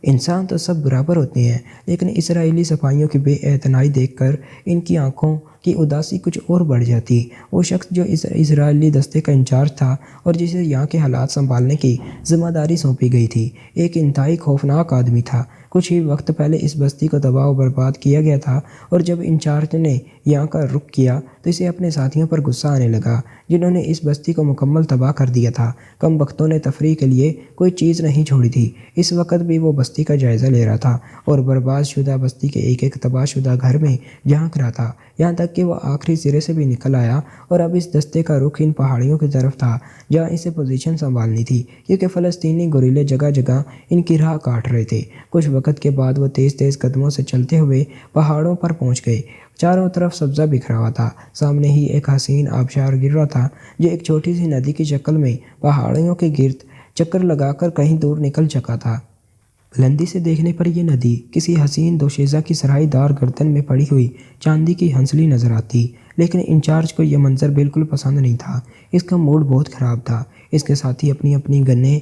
انسان تو سب برابر ہوتے ہیں، لیکن اسرائیلی سپاہیوں کی بے اعتنائی دیکھ کر ان کی آنکھوں کہ اداسی کچھ اور بڑھ جاتی۔ وہ شخص جو اسرائیلی دستے کا انچارج تھا اور جسے یہاں کے حالات سنبھالنے کی ذمہ داری سونپی گئی تھی، ایک انتہائی خوفناک آدمی تھا۔ کچھ ہی وقت پہلے اس بستی کو تباہ و برباد کیا گیا تھا، اور جب انچارج نے یہاں کا رخ کیا تو اسے اپنے ساتھیوں پر غصہ آنے لگا جنہوں نے اس بستی کو مکمل تباہ کر دیا تھا۔ کم بختوں نے تفریح کے لیے کوئی چیز نہیں چھوڑی تھی۔ اس وقت بھی وہ بستی کا جائزہ لے رہا تھا اور برباد شدہ بستی کے ایک ایک تباہ شدہ گھر میں جھانک رہا تھا، یہاں تک کہ وہ آخری سرے سے بھی نکل آیا اور اب اس دستے کا رخ ان پہاڑیوں کی طرف تھا جہاں اسے پوزیشن سنبھالنی تھی، کیونکہ فلسطینی گوریلے جگہ جگہ ان کی راہ کاٹ رہے تھے۔ کچھ وقت کے بعد وہ تیز تیز قدموں سے چلتے ہوئے پہاڑوں پر پہنچ گئے۔ چاروں طرف سبزہ بکھرا ہوا تھا۔ سامنے ہی ایک حسین آبشار گر رہا تھا جو ایک چھوٹی سی ندی کی شکل میں پہاڑیوں کے گرد چکر لگا کر کہیں دور نکل چکا تھا۔ بلندی سے دیکھنے پر یہ ندی کسی حسین دوشیزہ کی سرائی دار گردن میں پڑی ہوئی چاندی کی ہنسلی نظر آتی، لیکن انچارج کو یہ منظر بالکل پسند نہیں تھا۔ اس کا موڈ بہت خراب تھا۔ اس کے ساتھی اپنی اپنی گنیں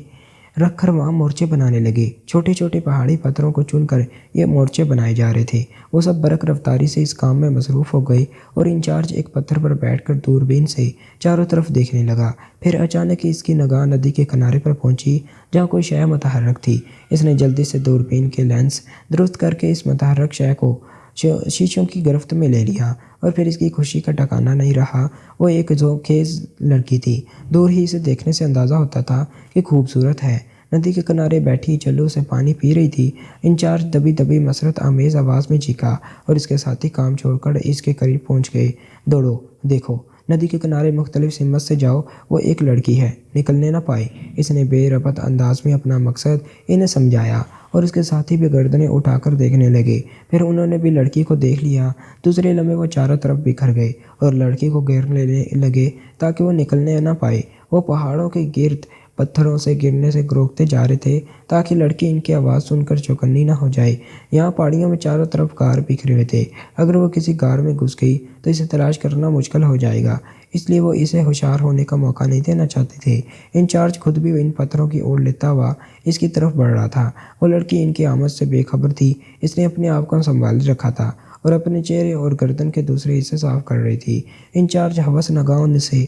رکھ کر وہاں مورچے بنانے لگے۔ چھوٹے چھوٹے پہاڑی پتھروں کو چن کر یہ مورچے بنائے جا رہے تھے۔ وہ سب برق رفتاری سے اس کام میں مصروف ہو گئے اور انچارج ایک پتھر پر بیٹھ کر دوربین سے چاروں طرف دیکھنے لگا۔ پھر اچانک اس کی نگاہ ندی کے کنارے پر پہنچی جہاں کوئی شے متحرک تھی۔ اس نے جلدی سے دوربین کے لینس درست کر کے اس متحرک شے کو شیشوں کی گرفت میں لے لیا، اور پھر اس کی خوشی کا ٹھکانہ نہیں رہا۔ وہ ایک ذوق خیز لڑکی تھی۔ دور ہی اسے دیکھنے سے اندازہ ہوتا تھا کہ خوبصورت ہے۔ ندی کے کنارے بیٹھی چلو سے پانی پی رہی تھی۔ انچارج دبی دبی مسرت آمیز آواز میں چیخا اور اس کے ساتھی کام چھوڑ کر اس کے قریب پہنچ گئے۔ دوڑو، دیکھو، ندی کے کنارے مختلف سمت سے جاؤ، وہ ایک لڑکی ہے، نکلنے نہ پائے۔ اس نے بے ربط انداز میں اپنا مقصد انہیں سمجھایا اور اس کے ساتھی بھی گردنیں اٹھا کر دیکھنے لگے۔ پھر انہوں نے بھی لڑکی کو دیکھ لیا۔ دوسرے لمحے وہ چاروں طرف بکھر گئے اور لڑکی کو گھیر لینے لگے تاکہ وہ نکلنے نہ پائے۔ وہ پہاڑوں کے گرد پتھروں سے گرنے سے روکتے جا رہے تھے تاکہ لڑکی ان کی آواز سن کر چوکنی نہ ہو جائے۔ یہاں پہاڑیوں میں چاروں طرف غار بکھرے ہوئے تھے۔ اگر وہ کسی غار میں گھس گئی تو اسے تلاش کرنا مشکل ہو جائے گا، اس لیے وہ اسے ہوشیار ہونے کا موقع نہیں دینا چاہتے تھے۔ انچارج خود بھی ان پتھروں کی اوٹ لیتا ہوا اس کی طرف بڑھ رہا تھا۔ وہ لڑکی ان کی آمد سے بے خبر تھی۔ اس نے اپنے آپ کو سنبھال رکھا تھا اور اپنے چہرے اور گردن کے دوسرے حصے صاف کر رہی تھی۔ انچارج ہوس نگاہوں سے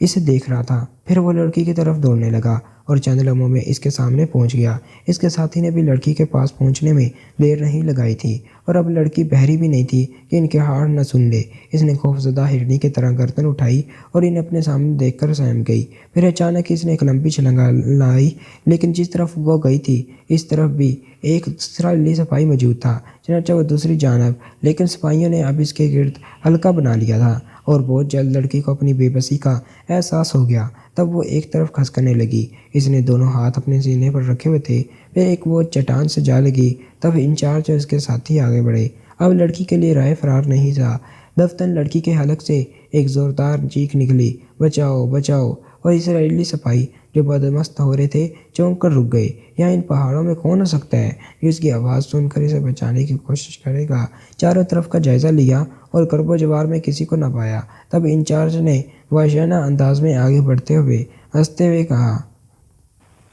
اسے دیکھ رہا تھا۔ پھر وہ لڑکی کی طرف دوڑنے لگا اور چند لمحوں میں اس کے سامنے پہنچ گیا۔ اس کے ساتھی نے بھی لڑکی کے پاس پہنچنے میں دیر نہیں لگائی تھی، اور اب لڑکی بہری بھی نہیں تھی کہ ان کے ہارن نہ سن لے۔ اس نے خوفزدہ ہرنی کی طرح گردن اٹھائی اور انہیں اپنے سامنے دیکھ کر سہم گئی۔ پھر اچانک اس نے ایک لمبی چھلانگ لائی، لیکن جس طرف وہ گئی تھی اس طرف بھی ایک اسرائیلی سپاہی موجود تھا۔ چنانچہ وہ دوسری جانب، لیکن سپاہیوں نے اب اس کے گرد حلقہ بنا لیا تھا، اور بہت جلد لڑکی کو اپنی بے بسی کا احساس ہو گیا۔ تب وہ ایک طرف کھسکنے لگی۔ اس نے دونوں ہاتھ اپنے سینے پر رکھے ہوئے تھے۔ پھر ایک وہ چٹان سے جا لگی۔ تب انچارج اور اس کے ساتھی آگے بڑھے۔ اب لڑکی کے لیے راہ فرار نہیں تھا۔ دفتن لڑکی کے حلق سے ایک زوردار چیخ نکلی، بچاؤ بچاؤ! اور اسرائیلی سپاہی جو بدمست ہو رہے تھے چونک کر رک گئے۔ یہاں ان پہاڑوں میں کون ہو سکتا ہے جو اس کی آواز سن کر اسے بچانے کی کوشش کرے گا؟ چاروں طرف کا جائزہ لیا اور کرب و جوار میں کسی کو نہ پایا۔ تب انچارج نے وحشیانہ انداز میں آگے بڑھتے ہوئے ہنستے ہوئے کہا،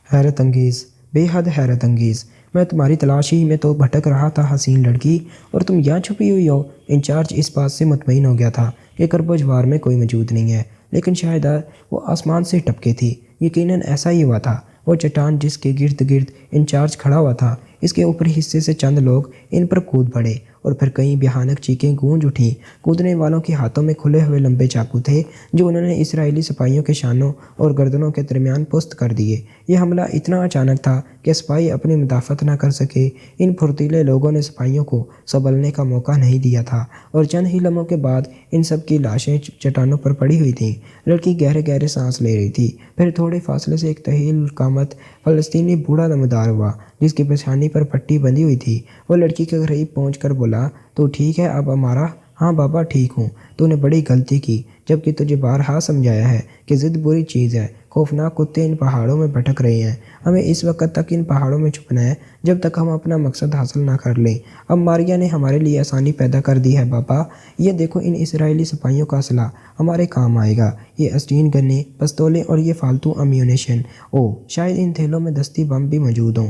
حیرت انگیز، بے حد حیرت انگیز! میں تمہاری تلاش ہی میں تو بھٹک رہا تھا حسین لڑکی، اور تم یہاں چھپی ہوئی ہو۔ انچارج اس بات سے مطمئن ہو گیا تھا کہ کرب و جوار میں کوئی موجود نہیں ہے، لیکن شاید وہ آسمان سے ٹپکے تھی۔ یقیناً ایسا ہی ہوا تھا۔ وہ چٹان جس کے گرد گرد انچارج کھڑا ہوا تھا، اس کے اوپری حصے سے چند لوگ ان پر کود پڑے، اور پھر کئی بھیانک چیخیں گونج اٹھیں۔ کودنے والوں کے ہاتھوں میں کھلے ہوئے لمبے چاقو تھے جو انہوں نے اسرائیلی سپاہیوں کے شانوں اور گردنوں کے درمیان پست کر دیے۔ یہ حملہ اتنا اچانک تھا کہ سپاہی اپنی مدافعت نہ کر سکے۔ ان پھرتیلے لوگوں نے سپاہیوں کو سنبھلنے کا موقع نہیں دیا تھا، اور چند ہی لمحوں کے بعد ان سب کی لاشیں چٹانوں پر پڑی ہوئی تھیں۔ لڑکی گہرے گہرے سانس لے رہی تھی۔ پھر تھوڑے فاصلے سے ایک طویل قامت فلسطینی بوڑھا نمودار ہوا جس کی پیشانی پر پٹی بندھی ہوئی تھی۔ وہ لڑکی کے قریب پہنچ کر بولا، تو ٹھیک ہے اب ہمارا؟ ہاں بابا ٹھیک ہوں۔ تو نے بڑی غلطی کی، جبکہ تجھے بارہا سمجھایا ہے کہ ضد بری چیز ہے۔ خوفناک کتے ان پہاڑوں میں بھٹک رہے ہیں۔ ہمیں اس وقت تک ان پہاڑوں میں چھپنا ہے جب تک ہم اپنا مقصد حاصل نہ کر لیں۔ اب ماریا نے ہمارے لیے آسانی پیدا کر دی ہے بابا۔ یہ دیکھو، ان اسرائیلی سپاہیوں کا اسلحہ ہمارے کام آئے گا۔ یہ اسٹین گنیں، پستولیں اور یہ فالتو امیونیشن۔ اوہ، شاید ان تھیلوں میں دستی بم بھی موجود ہوں۔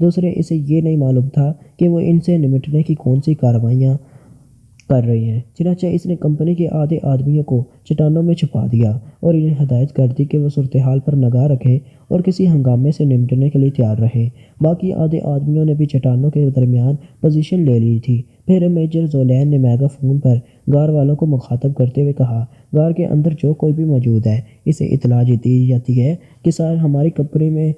دوسرے اسے یہ نہیں معلوم تھا کہ وہ ان سے نمٹنے کی کون سی کارروائیاں کر رہی ہیں۔ چنانچہ اس نے کمپنی کے آدھے آدمیوں کو چٹانوں میں چھپا دیا اور انہیں ہدایت کر دی کہ وہ صورتحال پر نگاہ رکھیں اور کسی ہنگامے سے نمٹنے کے لیے تیار رہیں۔ باقی آدھے آدمیوں نے بھی چٹانوں کے درمیان پوزیشن لے لی تھی۔ پھر میجر زولین نے میگا فون پر غار والوں کو مخاطب کرتے ہوئے کہا، غار کے اندر جو کوئی بھی موجود ہے اسے اطلاع دی جاتی ہے کہ سر ہماری کمپنی میں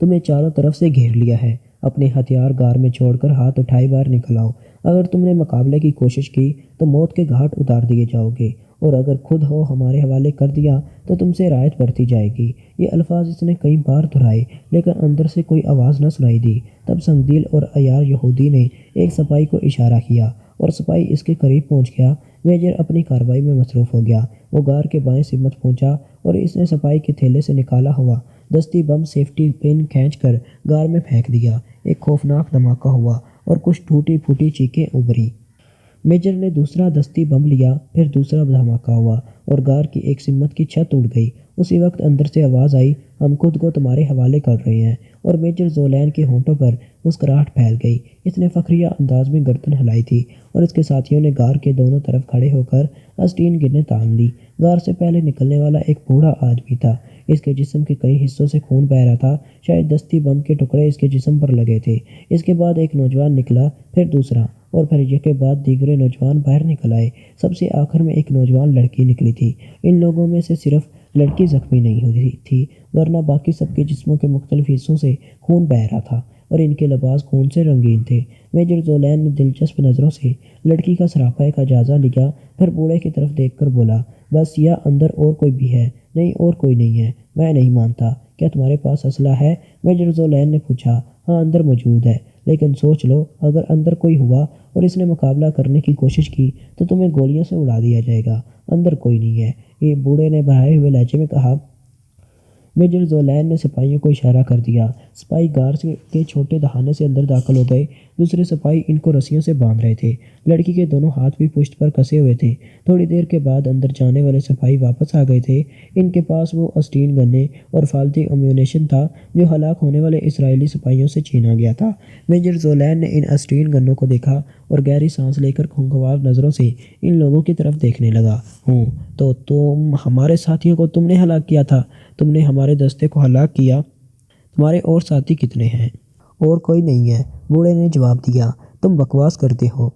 تمہیں چاروں طرف سے گھیر لیا ہے۔ اپنے ہتھیار غار میں چھوڑ کر ہاتھ اٹھائے باہر نکل آؤ۔ اگر تم نے مقابلے کی کوشش کی تو موت کے گھاٹ اتار دیے جاؤ گے، اور اگر خود ہو ہمارے حوالے کر دیا تو تم سے رعایت برتی جائے گی۔ یہ الفاظ اس نے کئی بار دہرائے لیکن اندر سے کوئی آواز نہ سنائی دی۔ تب سنگدل اور عیار یہودی نے ایک سپاہی کو اشارہ کیا اور سپاہی اس کے قریب پہنچ گیا۔ میجر اپنی کارروائی میں مصروف ہو گیا۔ وہ غار کے بائیں سمت پہنچا اور اس نے سپاہی کے تھیلے سے نکالا ہوا دستی بم سیفٹی پن کھینچ کر غار میں پھینک دیا۔ ایک خوفناک دھماکہ ہوا اور کچھ ٹوٹی پھوٹی چیخیں ابھریں۔ میجر نے دوسرا دستی بم لیا، پھر دوسرا دھماکہ ہوا اور غار کی ایک سمت کی چھت اڑ گئی۔ اسی وقت اندر سے آواز آئی، ہم خود کو تمہارے حوالے کر رہے ہیں، اور میجر زولین کے ہونٹوں پر مسکراہٹ پھیل گئی۔ اس نے فخریہ انداز میں گردن ہلائی تھی اور اس کے ساتھیوں نے غار کے دونوں طرف کھڑے ہو کر اسٹین گنیں تان لی۔ غار سے پہلے نکلنے والا ایک بوڑھا آدمی تھا۔ اس کے جسم کے کئی حصوں سے خون بہہ رہا تھا، شاید دستی بم کے ٹکڑے اس کے جسم پر لگے تھے۔ اس کے بعد ایک نوجوان نکلا، پھر دوسرا، اور پھر یہ کے بعد دیگرے نوجوان باہر نکل آئے۔ سب سے آخر میں ایک نوجوان لڑکی نکلی تھی۔ ان لوگوں میں سے صرف لڑکی زخمی نہیں ہوئی تھی، ورنہ باقی سب کے جسموں کے مختلف حصوں سے خون بہہ رہا تھا اور ان کے لباس خون سے رنگین تھے۔ میجر زولین نے دلچسپ نظروں سے لڑکی کا سراپا کا جائزہ لیا، پھر بوڑھے کی طرف دیکھ کر بولا، بس یا اندر اور کوئی بھی ہے؟ نہیں، اور کوئی نہیں ہے، میں نہیں مانتا۔ کیا تمہارے پاس اسلحہ ہے؟ میجر زولین نے پوچھا۔ ہاں، اندر موجود ہے، لیکن سوچ لو اگر اندر کوئی ہوا اور اس نے مقابلہ کرنے کی کوشش کی تو تمہیں گولیوں سے اڑا دیا جائے گا۔ اندر کوئی نہیں ہے، یہ بوڑھے نے بڑھائے ہوئے لہجے میں کہا۔ میجر زولین نے سپاہیوں کو اشارہ کر دیا۔ سپاہی غار کے چھوٹے دہانے سے اندر داخل ہو گئے۔ دوسرے سپاہی ان کو رسیوں سے باندھ رہے تھے۔ لڑکی کے دونوں ہاتھ بھی پشت پر کسے ہوئے تھے۔ تھوڑی دیر کے بعد اندر جانے والے سپاہی واپس آ گئے تھے۔ ان کے پاس وہ اسٹین گنیں اور فالتو امیونیشن تھا جو ہلاک ہونے والے اسرائیلی سپاہیوں سے چھینا گیا تھا۔ میجر زولین نے ان اسٹین گنوں کو دیکھا اور گہری سانس لے کر خوشگوار نظروں سے ان لوگوں کی طرف دیکھنے لگا۔ تو تم ہمارے ساتھیوں کو تم نے ہلاک کیا تھا؟ تم نے ہمارے دستے کو ہلاک کیا؟ تمہارے اور ساتھی کتنے ہیں؟ اور کوئی نہیں ہے، بوڑھے نے جواب دیا۔ تم بکواس کرتے ہو،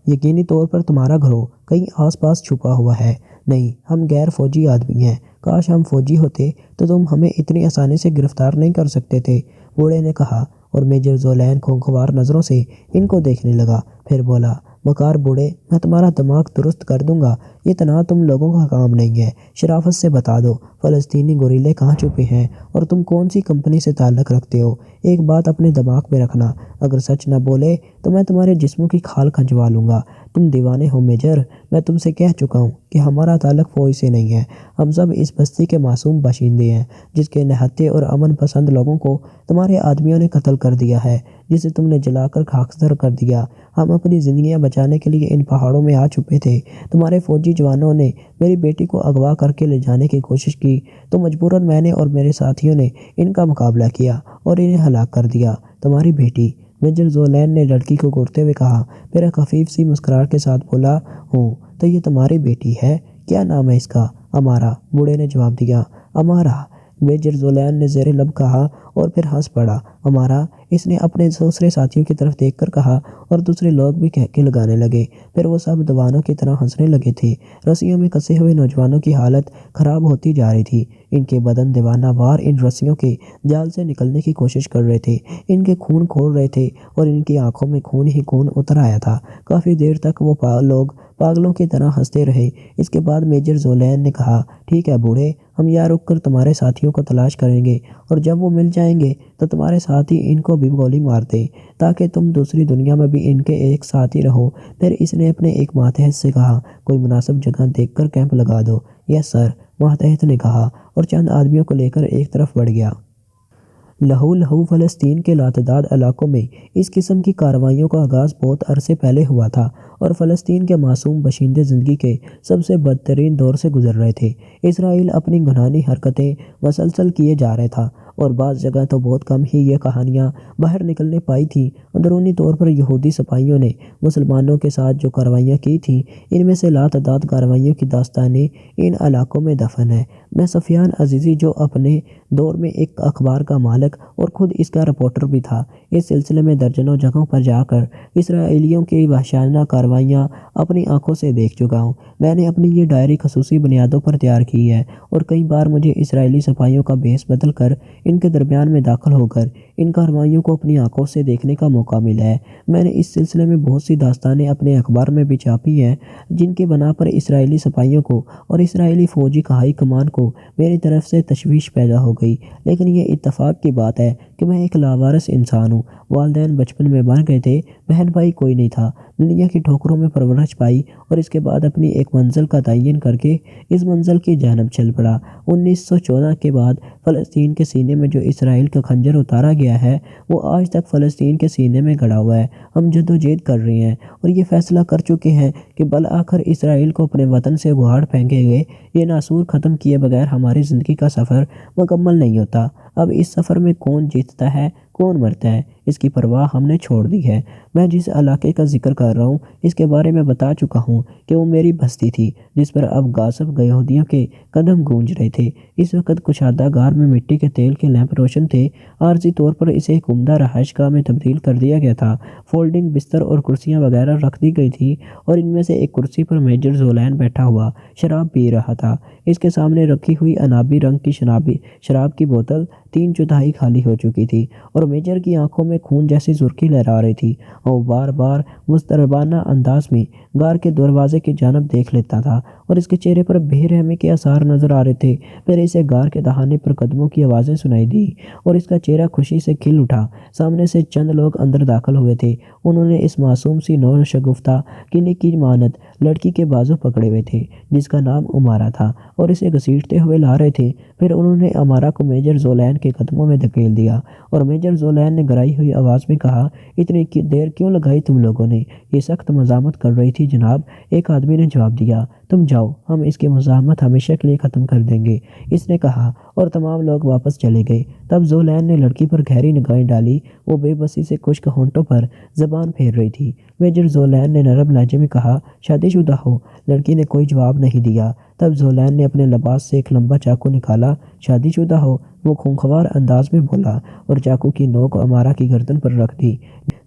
یقینی طور پر تمہارا گروہ کہیں آس پاس چھپا ہوا ہے۔ نہیں، ہم غیر فوجی آدمی ہیں۔ کاش ہم فوجی ہوتے تو تم ہمیں اتنی آسانی سے گرفتار نہیں کر سکتے تھے، بوڑھے نے کہا، اور میجر زولین خوشگوار نظروں سے ان کو دیکھنے لگا۔ پھر بولا، مکار بوڑھے، میں تمہارا دماغ درست کر دوں گا۔ یہ تنہا تم لوگوں کا کام نہیں ہے۔ شرافت سے بتا دو، فلسطینی گوریلے کہاں چھپے ہیں اور تم کون سی کمپنی سے تعلق رکھتے ہو؟ ایک بات اپنے دماغ میں رکھنا، اگر سچ نہ بولے تو میں تمہارے جسموں کی کھال کھنچوا لوں گا۔ تم دیوانے ہو میجر، میں تم سے کہہ چکا ہوں کہ ہمارا تعلق فوج سے نہیں ہے۔ ہم سب اس بستی کے معصوم باشندے ہیں جس کے نہتے اور امن پسند لوگوں کو تمہارے آدمیوں نے قتل کر دیا ہے، جسے تم نے جلا کر خاکستر کر دیا۔ ہم اپنی زندگیاں بچانے کے لیے ان پہاڑوں میں آ چھپے تھے۔ تمہارے فوجی جوانوں نے میری بیٹی کو اغوا کر کے لے جانے کی کوشش کی تو مجبوراً میں نے اور میرے ساتھیوں نے ان کا مقابلہ کیا اور انہیں ہلاک کر دیا۔ تمہاری بیٹی؟ میجر زولین نے لڑکی کو گھورتے ہوئے کہا، پھر ایک خفیف سی مسکراہٹ کے ساتھ بولا، تو یہ تمہاری بیٹی ہے؟ کیا نام ہے اس کا؟ امارا، بوڑھے نے جواب دیا۔ امارا، میجر زولین نے زیر لب کہا اور پھر ہنس پڑا۔ امارا، اس نے اپنے دوسرے ساتھیوں کی طرف دیکھ کر کہا اور دوسرے لوگ بھی کہکے لگانے لگے۔ پھر وہ سب دیوانوں کی طرح ہنسنے لگے تھے۔ رسیوں میں کسے ہوئے نوجوانوں کی حالت خراب ہوتی جا رہی تھی۔ ان کے بدن دیوانہ وار ان رسیوں کے جال سے نکلنے کی کوشش کر رہے تھے۔ ان کے خون کھول رہے تھے اور ان کی آنکھوں میں خون ہی خون اتر آیا تھا۔ کافی دیر تک وہ لوگ پاگلوں کی طرح ہنستے رہے۔ اس کے بعد میجر زولین نے کہا، ٹھیک ہے بوڑھے، ہم یہاں رک کر تمہارے ساتھیوں کو تلاش کریں گے، اور جب وہ مل جائیں گے تو تمہارے ساتھی ان کو بھی گولی مار دیں تاکہ تم دوسری دنیا میں بھی ان کے ایک ساتھ ہی رہو۔ پھر اس نے اپنے ایک ماتحت سے کہا، کوئی مناسب جگہ دیکھ کر کیمپ لگا دو۔ یس سر، ماتحت نے کہا اور چند آدمیوں کو لے کر ایک طرف بڑھ گیا۔ لہو فلسطین کے لاتعداد علاقوں میں اس قسم کی کارروائیوں کا آغاز بہت عرصے پہلے ہوا تھا اور فلسطین کے معصوم باشندے زندگی کے سب سے بدترین دور سے گزر رہے تھے۔ اسرائیل اپنی گھناؤنی حرکتیں مسلسل کیے جا رہا تھا اور بعض جگہ تو بہت کم ہی یہ کہانیاں باہر نکلنے پائی تھیں۔ اندرونی طور پر یہودی سپاہیوں نے مسلمانوں کے ساتھ جو کارروائیاں کی تھیں، ان میں سے لاتعداد کارروائیوں کی داستانیں ان علاقوں میں دفن ہیں۔ میں سفیان عزیزی، جو اپنے دور میں ایک اخبار کا مالک اور خود اس کا رپورٹر بھی تھا، اس سلسلے میں درجنوں جگہوں پر جا کر اسرائیلیوں کی وحشیانہ کارروائیاں اپنی آنکھوں سے دیکھ چکا ہوں۔ میں نے اپنی یہ ڈائری خصوصی بنیادوں پر تیار کی ہے، اور کئی بار مجھے اسرائیلی سپاہیوں کا بھیس بدل کر ان کے درمیان میں داخل ہو کر ان کارروائیوں کو اپنی آنکھوں سے دیکھنے کا موقع ملا ہے۔ میں نے اس سلسلے میں بہت سی داستانیں اپنے اخبار میں بھی چھاپی ہیں، جن کی بنا پر اسرائیلی سپاہیوں کو اور اسرائیلی فوجی ہائی کمان کو میری طرف سے تشویش پیدا ہو گئی۔ لیکن یہ اتفاق کی بات ہے کہ میں ایک لاوارث انسان ہوں۔ والدین بچپن میں مر گئے تھے، بہن بھائی کوئی نہیں تھا۔ دنیا کی ٹھوکروں میں پرورش پائی اور اس کے بعد اپنی ایک منزل کا تعین کر کے اس منزل کی جانب چل پڑا۔ 1914 کے بعد فلسطین کے سینے میں جو اسرائیل کا خنجر اتارا گیا ہے، وہ آج تک فلسطین کے سینے میں گڑا ہوا ہے۔ ہم جدوجہد کر رہے ہیں اور یہ فیصلہ کر چکے ہیں کہ بالآخر اسرائیل کو اپنے وطن سے اگاڑ پھینکیں گے۔ یہ ناسور ختم کیے بغیر ہماری زندگی کا سفر مکمل نہیں ہوتا۔ اب اس سفر میں کون جیتتا ہے، کون مرتا ہے، اس کی پرواہ ہم نے چھوڑ دی ہے۔ میں جس علاقے کا ذکر کر رہا ہوں، اس کے بارے میں بتا چکا ہوں کہ وہ میری بستی تھی، جس پر اب غاصب یہودیوں کے قدم گونج رہے تھے۔ اس وقت کشادہ گار میں مٹی کے تیل کے لیمپ روشن تھے۔ عارضی طور پر اسے ایک عمدہ رہائش گاہ میں تبدیل کر دیا گیا تھا۔ فولڈنگ بستر اور کرسیاں وغیرہ رکھ دی گئی تھیں، اور ان میں سے ایک کرسی پر میجر زولین بیٹھا ہوا شراب پی رہا تھا۔ اس کے سامنے رکھی ہوئی عنابی رنگ کی شراب کی بوتل 3/4 خالی ہو چکی تھی، اور میجر کی آنکھوں میں خون جیسی سرخی لہرا رہی تھی۔ وہ بار بار مضطربانہ انداز میں غار کے دروازے کی جانب دیکھ لیتا تھا، اور اس کے چہرے پر بے رحمی کے آثار نظر آ رہے تھے۔ پھر اسے غار کے دہانے پر قدموں کی آوازیں سنائی دی، اور اس کا چہرہ خوشی سے کھل اٹھا۔ سامنے سے چند لوگ اندر داخل ہوئے تھے۔ انہوں نے اس معصوم سی نو شگفتہ کنی کی مانند لڑکی کے بازو پکڑے ہوئے تھے، جس کا نام عمارہ تھا، اور اسے گھسیٹتے ہوئے لا رہے تھے۔ پھر انہوں نے عمارہ کو میجر زولین کے قدموں میں دھکیل دیا، اور میجر زولین نے گرائی ہوئی آواز میں کہا، اتنی دیر کیوں لگائی تم لوگوں نے؟ یہ سخت مزاحمت کر رہی تھی جناب، ایک آدمی نے جواب دیا۔ تم جاؤ، ہم اس کی مزاحمت ہمیشہ کے لیے ختم کر دیں گے، اس نے کہا، اور تمام لوگ واپس چلے گئے۔ تب زولین نے لڑکی پر گہری نگاہیں ڈالی۔ وہ بے بسی سے خشک ہونٹوں پر زبان پھیر رہی تھی۔ میجر زولین نے نرم لہجے میں کہا، شادی شدہ ہو؟ لڑکی نے کوئی جواب نہیں دیا۔ تب زولین نے اپنے لباس سے ایک لمبا چاقو نکالا۔ شادی شدہ ہو؟ وہ خونخوار انداز میں بولا، اور چاقو کی نوک عمارہ کی گردن پر رکھ دی۔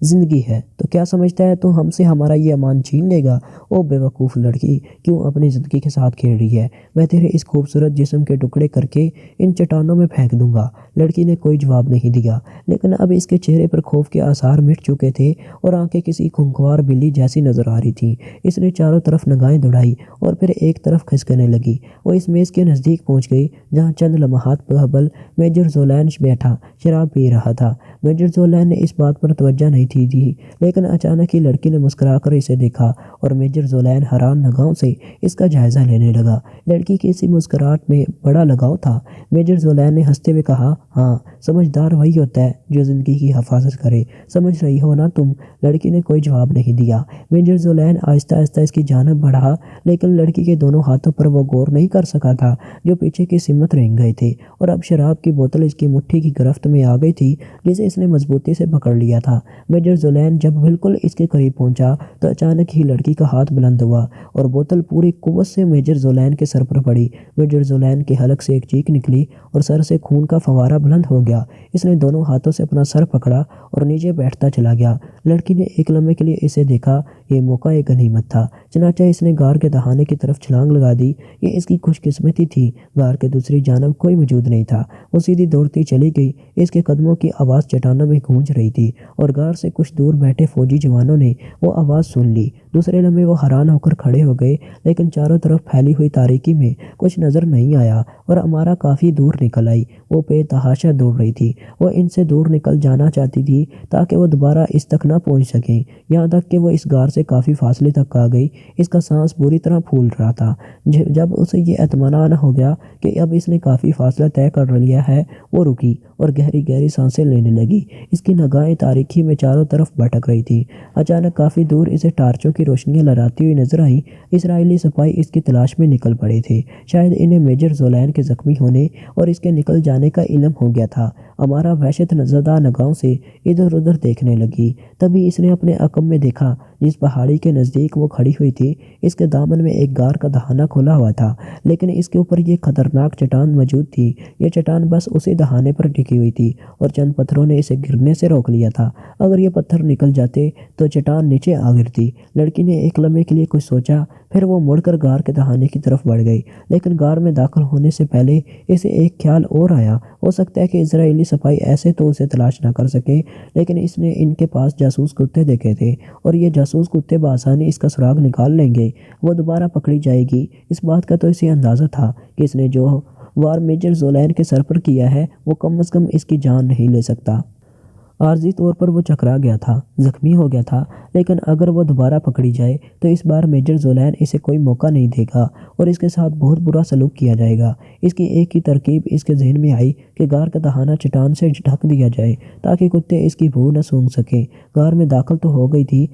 زندگی ہے تو کیا سمجھتا ہے تو ہم سے ہمارا یہ امان چھین لے گا؟ او بے وقوف لڑکی، کیوں اپنی زندگی کے ساتھ کھیل رہی ہے؟ میں تیرے اس خوبصورت جسم کے ٹکڑے کر کے ان چٹانوں میں پھینک دوں گا۔ لڑکی نے کوئی جواب نہیں دیا، لیکن اب اس کے چہرے پر خوف کے آثار مٹ چکے تھے، اور آنکھیں کسی خونخوار بلی جیسی نظر آ رہی تھیں۔ اس نے چاروں طرف نگاہیں دوڑائی اور پھر ایک طرف کھسکنے لگی۔ وہ اس میز کے نزدیک پہنچ گئی جہاں چند لمحات قبل میجر زولین بیٹھا شراب پی رہا تھا۔ میجر زولین نے اس بات پر توجہ نہیں تھی دی، لیکن اچانک ہی لڑکی نے مسکرا کر اسے دیکھا، اور میجر زولین حیران نگاہوں سے اس کا جائزہ لینے لگا۔ لڑکی کی اسی مسکراہٹ میں بڑا لگاؤ تھا۔ میجر زولین نے ہنستے ہوئے کہا، ہاں، سمجھدار وہی ہوتا ہے جو زندگی کی حفاظت کرے، سمجھ رہی ہو نا تم؟ لڑکی نے کوئی جواب نہیں دیا۔ میجر زولین آہستہ آہستہ اس کی جانب بڑھا، لیکن لڑکی کے دونوں ہاتھوں پر وہ غور نہیں کر سکا تھا جو پیچھے کی سمت رنگ گئے تھے، اور اب شراب کی بوتل اس کی مٹھی کی گرفت میں آ گئی تھی جسے اس نے مضبوطی سے پکڑ لیا تھا۔ میجر زولین جب بالکل اس کے قریب پہنچا تو اچانک ہی لڑکی کا ہاتھ بلند ہوا، اور بوتل پوری قوت سے میجر زولین کے سر پر پڑی۔ میجر زولین کے حلق سے ایک چیخ نکلی اور سر سے خون کا فوارہ بلند ہو گیا۔ اس نے دونوں ہاتھوں سے اپنا سر پکڑا اور نیچے بیٹھتا چلا گیا۔ لڑکی نے ایک لمحے کے لیے اسے دیکھا۔ یہ موقع ایک غنیمت تھا، چنانچہ اس نے غار کے دہانے کی طرف چھلانگ لگا دی۔ یہ اس کی خوش قسمتی تھی، غار کے دوسری جانب کوئی موجود نہیں تھا۔ وہ سیدھی دوڑتی چلی گئی۔ اس کے قدموں کی آواز چٹانوں میں گونج رہی تھی، اور غار سے کچھ دور بیٹھے فوجی جوانوں نے وہ آواز سن لی۔ دوسرے لمحے وہ حیران ہو کر کھڑے ہو گئے، لیکن چاروں طرف پھیلی ہوئی تاریکی میں کچھ نظر نہیں آیا، اور عمارہ کافی دور نکل آئی۔ وہ بے تحاشا دوڑ رہی تھی۔ وہ ان سے دور نکل جانا چاہتی تھی، لگی تاکہ وہ دوبارہ اس تک نہ پہنچ سکیں، یہاں تک کہ وہ اس غار سے کافی فاصلے تک آ گئی۔ اس کا سانس بری طرح پھول رہا تھا۔ جب اسے یہ اطمینان ہو گیا کہ اب اس نے کافی فاصلہ طے کر لیا ہے، وہ رکی اور گہری گہری سانسیں لینے لگی۔ اس کی نگاہیں تاریکی میں چاروں طرف بھٹک رہی تھی۔ اچانک کافی دور اسے ٹارچوں کی روشنیاں لہراتی ہوئی نظر آئیں۔ اسرائیلی سپاہی اس کی تلاش میں نکل پڑے تھے۔ شاید انہیں میجر زولین کے زخمی ہونے اور اس کے نکل جانے کا علم ہو گیا تھا۔ امارا وحشت زدہ نگاہوں سے ادھر ادھر دیکھنے لگی۔ تبھی اس نے اپنے عقب میں دیکھا، جس پہاڑی کے نزدیک وہ کھڑی ہوئی تھی اس کے دامن میں ایک غار کا دہانہ کھلا ہوا تھا، لیکن اس کے اوپر یہ خطرناک چٹان موجود تھی۔ یہ چٹان بس اسی دہانے پر ٹکی ہوئی تھی اور چند پتھروں نے اسے گرنے سے روک لیا تھا۔ اگر یہ پتھر نکل جاتے تو چٹان نیچے آ گرتی۔ لڑکی نے ایک لمحے کے لیے کچھ سوچا، پھر وہ مڑ کر غار کے دہانے کی طرف بڑھ گئی، لیکن غار میں داخل ہونے سے پہلے اسے ایک خیال اور آیا۔ ہو سکتا ہے کہ اسرائیلی سپاہی ایسے تو اسے تلاش نہ کر سکے، لیکن اس نے ان کے پاس جاسوس کتے دیکھے تھے اور یہ جاسوس کتے بآسانی اس کا سراغ نکال لیں گے۔ وہ دوبارہ پکڑی جائے گی، اس بات کا تو اسے اندازہ تھا کہ اس نے جو وار میجر زولین کے سر پر کیا ہے وہ کم از کم اس کی جان نہیں لے سکتا۔ عارضی طور پر وہ چکرا گیا تھا، زخمی ہو گیا تھا، لیکن اگر وہ دوبارہ پکڑی جائے تو اس بار میجر زولین اسے کوئی موقع نہیں دے گا اور اس کے ساتھ بہت برا سلوک کیا جائے گا۔ اس کی ایک ہی ترکیب اس کے ذہن میں آئی کہ غار کا دہانہ چٹان سے ڈھک دیا جائے تاکہ کتے اس کی بو نہ سونگھ سکیں۔ غار میں داخل تو ہو گئی تھی،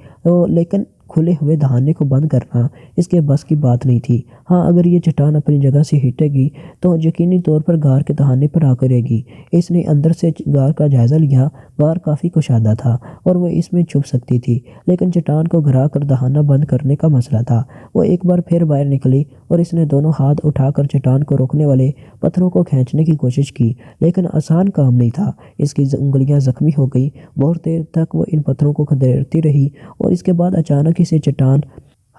لیکن کھلے ہوئے دہانے کو بند کرنا اس کے بس کی بات نہیں تھی۔ ہاں، اگر یہ چٹان اپنی جگہ سے ہٹے گی تو یقینی طور پر غار کے دہانے پر آ کرے گی۔ اس نے اندر سے غار کا جائزہ لیا۔ غار کافی کشادہ تھا اور وہ اس میں چھپ سکتی تھی، لیکن چٹان کو گرا کر دہانہ بند کرنے کا مسئلہ تھا۔ وہ ایک بار پھر باہر نکلی اور اس نے دونوں ہاتھ اٹھا کر چٹان کو روکنے والے پتھروں کو کھینچنے کی کوشش کی، لیکن آسان کام نہیں تھا۔ اس کی انگلیاں زخمی ہو گئی۔ بہت دیر تک وہ ان پتھروں کو کھدیڑتی رہی اور اس کے بعد اچانک اسے چٹان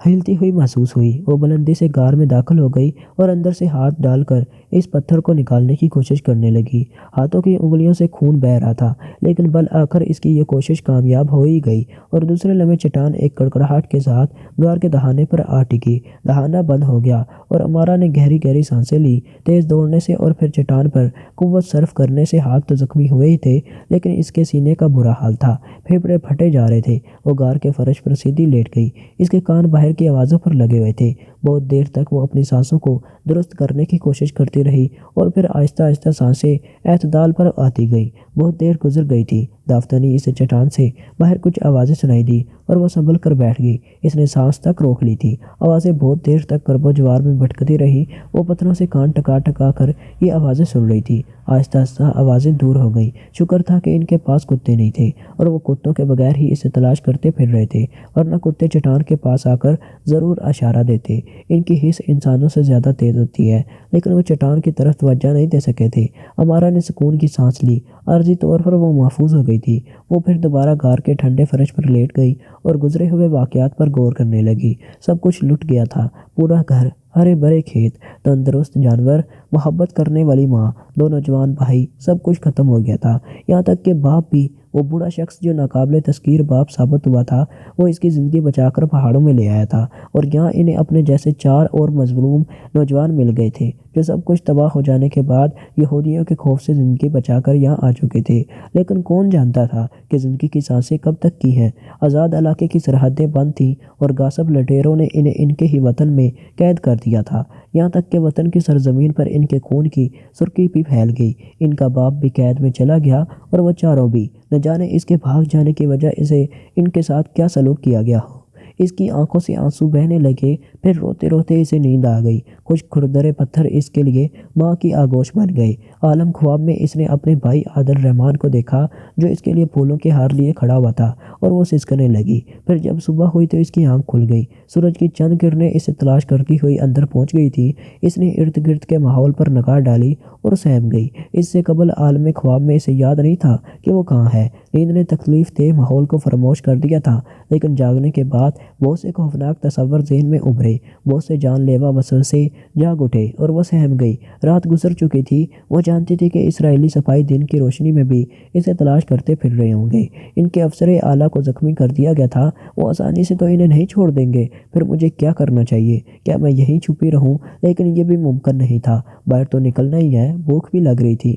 ہلتی ہوئی محسوس ہوئی۔ وہ بلندی سے غار میں داخل ہو گئی اور اندر سے ہاتھ ڈال کر اس پتھر کو نکالنے کی کوشش کرنے لگی۔ ہاتھوں کی انگلیوں سے خون بہہ رہا تھا، لیکن بالآخر اس کی یہ کوشش کامیاب ہو ہی گئی اور دوسرے لمحے چٹان ایک کڑکڑاہٹ کے ساتھ غار کے دہانے پر آ ٹکی۔ دہانہ بند ہو گیا اور امارا نے گہری گہری سانسیں لی۔ تیز دوڑنے سے اور پھر چٹان پر قوت صرف کرنے سے ہاتھ تو زخمی ہوئے ہی تھے، لیکن اس کے سینے کا برا حال تھا، پھیپھڑے پھٹے جا رہے تھے۔ وہ غار کے فرش پر سیدھی لیٹ گئی۔ اس کے کان باہر کی آوازوں پر لگے ہوئے تھے۔ بہت دیر تک وہ اپنی سانسوں کو درست کرنے کی کوشش کرتی رہی اور پھر آہستہ آہستہ سانسیں اعتدال پر آتی گئی۔ بہت دیر گزر گئی تھی۔ دافتنی اسے چٹان سے باہر کچھ آوازیں سنائی دی اور وہ سنبھل کر بیٹھ گئی۔ اس نے سانس تک روک لی تھی۔ آوازیں بہت دیر تک کرب و جوار میں بھٹکتی رہی۔ وہ پتھروں سے کان ٹکا ٹکا کر یہ آوازیں سن رہی تھی۔ آہستہ آہستہ آوازیں دور ہو گئیں۔ شکر تھا کہ ان کے پاس کتے نہیں تھے اور وہ کتوں کے بغیر ہی اسے تلاش کرتے پھر رہے تھے، ورنہ کتے چٹان کے پاس آ کر ضرور اشارہ دیتے۔ ان کی حس انسانوں سے زیادہ تیز ہوتی ہے، لیکن وہ چٹان کی طرف توجہ نہیں دے سکے تھے۔ امارا نے سکون کی سانس لی۔ عارضی طور پر وہ محفوظ ہو گئی تھی۔ وہ پھر دوبارہ غار کے ٹھنڈے فرش پر لیٹ گئی اور گزرے ہوئے واقعات پر غور کرنے لگی۔ سب کچھ لٹ گیا تھا۔ پورا گھر، ہرے بھرے کھیت، تندرست جانور، محبت کرنے والی ماں، دو نوجوان بھائی، سب کچھ ختم ہو گیا تھا۔ یہاں تک کہ باپ بھی، وہ بوڑھا شخص جو ناقابل تذکیر باپ ثابت ہوا تھا، وہ اس کی زندگی بچا کر پہاڑوں میں لے آیا تھا، اور یہاں انہیں اپنے جیسے چار اور مظلوم نوجوان مل گئے تھے جو سب کچھ تباہ ہو جانے کے بعد یہودیوں کے خوف سے زندگی بچا کر یہاں آ چکے تھے۔ لیکن کون جانتا تھا کہ زندگی کی سانسیں کب تک کی ہیں۔ آزاد علاقے کی سرحدیں بند تھیں اور غاصب لٹیروں نے انہیں ان کے ہی وطن میں قید کر دیا تھا، یہاں تک کہ وطن کی سرزمین پر ان کے خون کی سرخی بھی پھیل گئی۔ ان کا باپ بھی قید میں چلا گیا اور وہ چاروں بھی، نہ جانے اس کے بھاگ جانے کی وجہ سے ان کے ساتھ کیا سلوک کیا گیا ہو۔ اس کی آنکھوں سے آنسو بہنے لگے، پھر روتے روتے اسے نیند آ گئی۔ کچھ کھردرے پتھر اس کے لیے ماں کی آغوش بن گئے۔ عالم خواب میں اس نے اپنے بھائی عادل رحمان کو دیکھا جو اس کے لیے پھولوں کے ہار لیے کھڑا ہوا تھا، اور وہ سسکنے لگی۔ پھر جب صبح ہوئی تو اس کی آنکھ کھل گئی۔ سورج کی چند کرنیں اسے تلاش کرتی ہوئی اندر پہنچ گئی تھی۔ اس نے ارد گرد کے ماحول پر نگاہ ڈالی اور سہم گئی۔ اس سے قبل عالم خواب میں اسے یاد نہیں تھا کہ وہ کہاں ہے۔ نیند نے تکلیف دہ ماحول کو فراموش کر دیا تھا، لیکن جاگنے کے بعد بہت سے خوفناک تصور ذہن میں ابھرے۔ بہت سے جان لیوا وسوسے جاگ اٹھے اور وہ سہم گئی۔ رات گزر چکی تھی۔ وہ جانتی تھی کہ اسرائیلی سپاہی دن کی روشنی میں بھی اسے تلاش کرتے پھر رہے ہوں گے۔ ان کے افسر اعلیٰ کو زخمی کر دیا گیا تھا، وہ آسانی سے تو انہیں نہیں چھوڑ دیں گے۔ پھر مجھے کیا کرنا چاہیے؟ کیا میں یہیں چھپی رہوں؟ لیکن یہ بھی ممکن نہیں تھا۔ باہر تو نکلنا ہی ہے، بھوک بھی لگ رہی تھی۔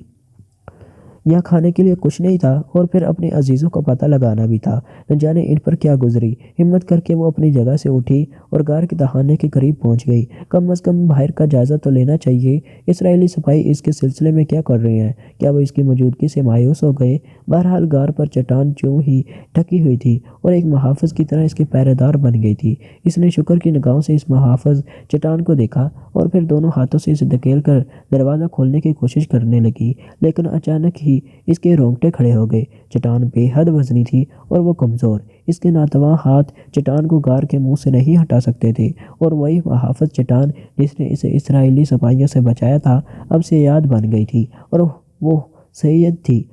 یہاں کھانے کے لیے کچھ نہیں تھا اور پھر اپنے عزیزوں کا پتہ لگانا بھی تھا۔ نہ جانے ان پر کیا گزری، ہمت کر کے وہ اپنی جگہ سے اٹھی اور غار کے دہانے کے قریب پہنچ گئی۔ کم از کم باہر کا جائزہ تو لینا چاہیے، اسرائیلی سپاہی اس کے سلسلے میں کیا کر رہے ہیں؟ کیا وہ اس کی موجودگی سے مایوس ہو گئے؟ بہرحال غار پر چٹان چوں ہی ڈھکی ہوئی تھی اور ایک محافظ کی طرح اس کے پہرے دار بن گئی تھی۔ اس نے شکر کی نگاہوں سے اس محافظ چٹان کو دیکھا اور پھر دونوں ہاتھوں سے اسے دھکیل کر دروازہ کھولنے کی کوشش کرنے لگی، لیکن اچانک ہی اس کے رونگٹے کھڑے ہو گئے۔ چٹان بے حد وزنی تھی اور وہ کمزور، اس کے ناتواں ہاتھ چٹان کو غار کے منہ سے نہیں ہٹا سکتے تھے، اور وہی محافظ چٹان جس نے اسے اسرائیلی سپاہیوں سے بچایا تھا اب سیاد بن گئی تھی اور وہ سید تھی۔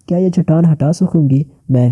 کیا یہ چٹان ہٹا سکوں گی میں؟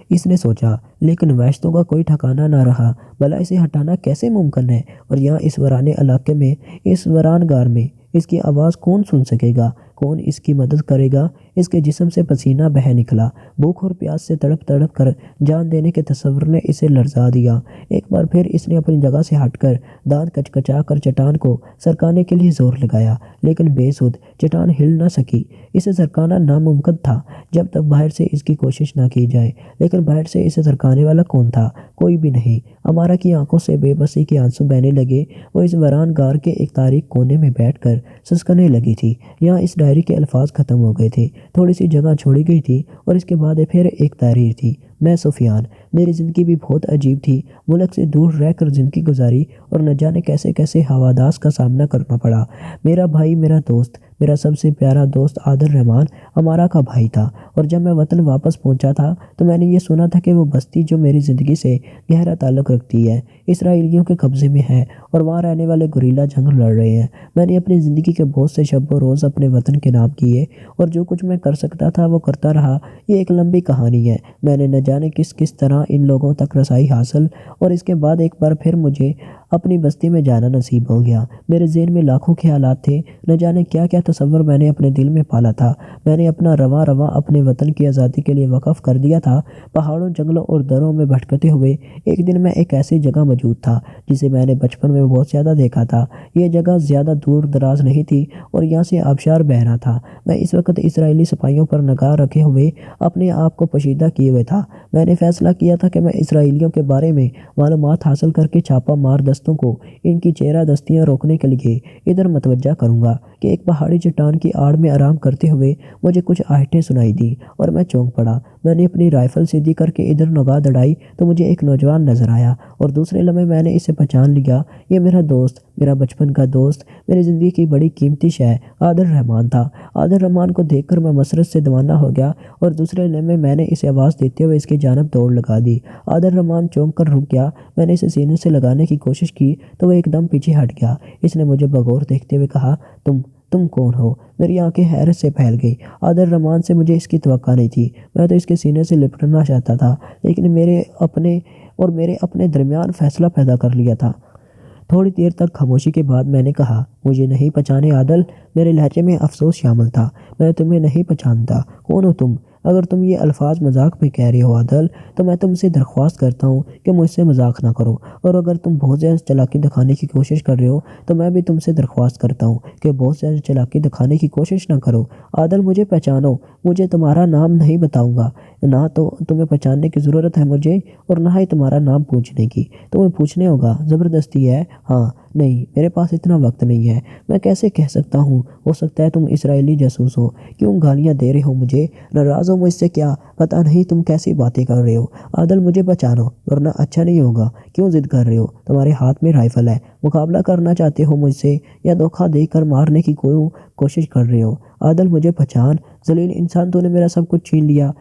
اس نے سوچا، لیکن وحشتوں کا کوئی ٹھکانہ نہ رہا۔ بھلا اسے ہٹانا کیسے ممکن ہے؟ اور یہاں اس ویرانے علاقے میں، اس ویران غار میں اس کی آواز کون سن سکے گا؟ کون اس کی مدد کرے گا؟ اس کے جسم سے پسینہ بہہ نکلا۔ بھوک اور پیاس سے تڑپ تڑپ کر جان دینے کے تصور نے اسے لرزا دیا۔ ایک بار پھر اس نے اپنی جگہ سے ہٹ کر دانت کچکچا کر چٹان کو سرکانے کے لیے زور لگایا، لیکن بے سود چٹان ہل نہ سکی۔ اسے سرکانا ناممکن تھا جب تک باہر سے اس کی کوشش نہ کی جائے، لیکن باہر سے اسے سرکانے والا کون تھا؟ کوئی بھی نہیں۔ امارہ کی آنکھوں سے بے بسی کے آنسو بہنے لگے۔ وہ اس ویران غار کے ایک تاریک کونے میں بیٹھ کر سسکنے لگی تھی۔ یہاں اس ڈائری کے الفاظ ختم ہو گئے تھے، تھوڑی سی جگہ چھوڑی گئی تھی اور اس کے بعد پھر ایک تحریر تھی۔ میں سفیان، میری زندگی بھی بہت عجیب تھی۔ ملک سے دور رہ کر زندگی گزاری اور نہ جانے کیسے کیسے حوادث کا سامنا کرنا پڑا۔ میرا بھائی، میرا دوست، میرا سب سے پیارا دوست عادل رحمان امارہ کا بھائی تھا، اور جب میں وطن واپس پہنچا تھا تو میں نے یہ سنا تھا کہ وہ بستی جو میری زندگی سے گہرا تعلق رکھتی ہے اسرائیلیوں کے قبضے میں ہے اور وہاں رہنے والے گوریلا جنگ لڑ رہے ہیں۔ میں نے اپنی زندگی کے بہت سے شب و روز اپنے وطن کے نام کیے اور جو کچھ میں کر سکتا تھا وہ کرتا رہا۔ یہ ایک لمبی کہانی ہے۔ میں نے نہ جانے کس طرح ان لوگوں تک رسائی حاصل، اور اس کے بعد ایک بار پھر مجھے اپنی بستی میں جانا نصیب ہو گیا۔ میرے ذہن میں لاکھوں خیالات تھے، نہ جانے کیا کیا تصور میں نے اپنے دل میں پالا تھا۔ میں نے اپنا رواں اپنے وطن کی آزادی کے لیے وقف کر دیا تھا۔ پہاڑوں، جنگلوں اور دروں میں بھٹکتے ہوئے ایک دن میں ایک ایسی جگہ موجود تھا جسے میں نے بچپن میں بہت زیادہ دیکھا تھا۔ یہ جگہ زیادہ دور دراز نہیں تھی اور یہاں سے آبشار بہہ رہا تھا۔ میں اس وقت اسرائیلی سپاہیوں پر نگاہ رکھے ہوئے اپنے آپ کو پوشیدہ کیے ہوئے تھا۔ میں نے فیصلہ کیا تھا کہ میں اسرائیلیوں کے بارے میں معلومات حاصل کر کے چھاپا مار دستوں کو ان کی چہرہ دستیاں روکنے کے لیے ادھر متوجہ کروں گا کہ ایک پہاڑی چٹان کی آڑ میں آرام کرتے ہوئے مجھے کچھ آہٹیں سنائی دیں اور میں چونک پڑا۔ میں نے اپنی رائفل سیدھی کر کے ادھر نگاہ دڑائی تو مجھے ایک نوجوان نظر آیا اور دوسرے لمحے میں نے اسے پہچان لیا۔ یہ میرا دوست، میرا بچپن کا دوست، میری زندگی کی بڑی قیمتی شے عادل رحمان تھا۔ عادل رحمان کو دیکھ کر میں مسرت سے دیوانہ ہو گیا اور دوسرے لمحے میں نے اسے آواز دیتے ہوئے اس کی جانب دوڑ لگا دی۔ عادل رحمان چونک کر رک گیا۔ میں نے اسے سینے سے لگانے کی کوشش کی تو وہ ایک دم پیچھے ہٹ گیا۔ اس نے مجھے بغور دیکھتے ہوئے کہا، تم کون ہو؟ میری آنکھیں حیرت سے پھیل گئی۔ عادل رحمان سے مجھے اس کی توقع نہیں تھی۔ میں تو اس کے سینے سے لپٹنا چاہتا تھا، لیکن میرے اپنے درمیان فیصلہ پیدا کر لیا تھا۔ تھوڑی دیر تک خاموشی کے بعد میں نے کہا، مجھے نہیں پہچانے عادل؟ میرے لہجے میں افسوس شامل تھا۔ میں تمہیں نہیں پہچانتا۔ کون ہو تم؟ اگر تم یہ الفاظ مذاق میں کہہ رہے ہو عادل، تو میں تم سے درخواست کرتا ہوں کہ مجھ سے مذاق نہ کرو، اور اگر تم بہت زیادہ چالاکی دکھانے کی کوشش کر رہے ہو تو میں بھی تم سے درخواست کرتا ہوں کہ بہت زیادہ چالاکی دکھانے کی کوشش نہ کرو۔ عادل، مجھے پہچانو۔ مجھے تمہارا نام نہیں بتاؤں گا، نہ تو تمہیں پہچاننے کی ضرورت ہے مجھے اور نہ ہی تمہارا نام پوچھنے کی۔ تمہیں پوچھنے ہوگا، زبردستی ہے؟ ہاں۔ نہیں، میرے پاس اتنا وقت نہیں ہے۔ میں کیسے کہہ سکتا ہوں؟ ہو سکتا ہے تم اسرائیلی جاسوس ہو۔ کیوں گالیاں دے رہے ہو مجھے؟ ناراض ہو مجھ سے کیا؟ پتہ نہیں تم کیسی باتیں کر رہے ہو۔ عادل، مجھے پہچانو ورنہ اچھا نہیں ہوگا۔ کیوں ضد کر رہے ہو؟ تمہارے ہاتھ میں رائفل ہے، مقابلہ کرنا چاہتے ہو مجھ سے یا دھوکہ دے کر مارنے کی کوشش کر رہے ہو؟ عادل، مجھے پہچان۔ ذلیل انسان، تو نے میرا سب کچھ چھین لیا۔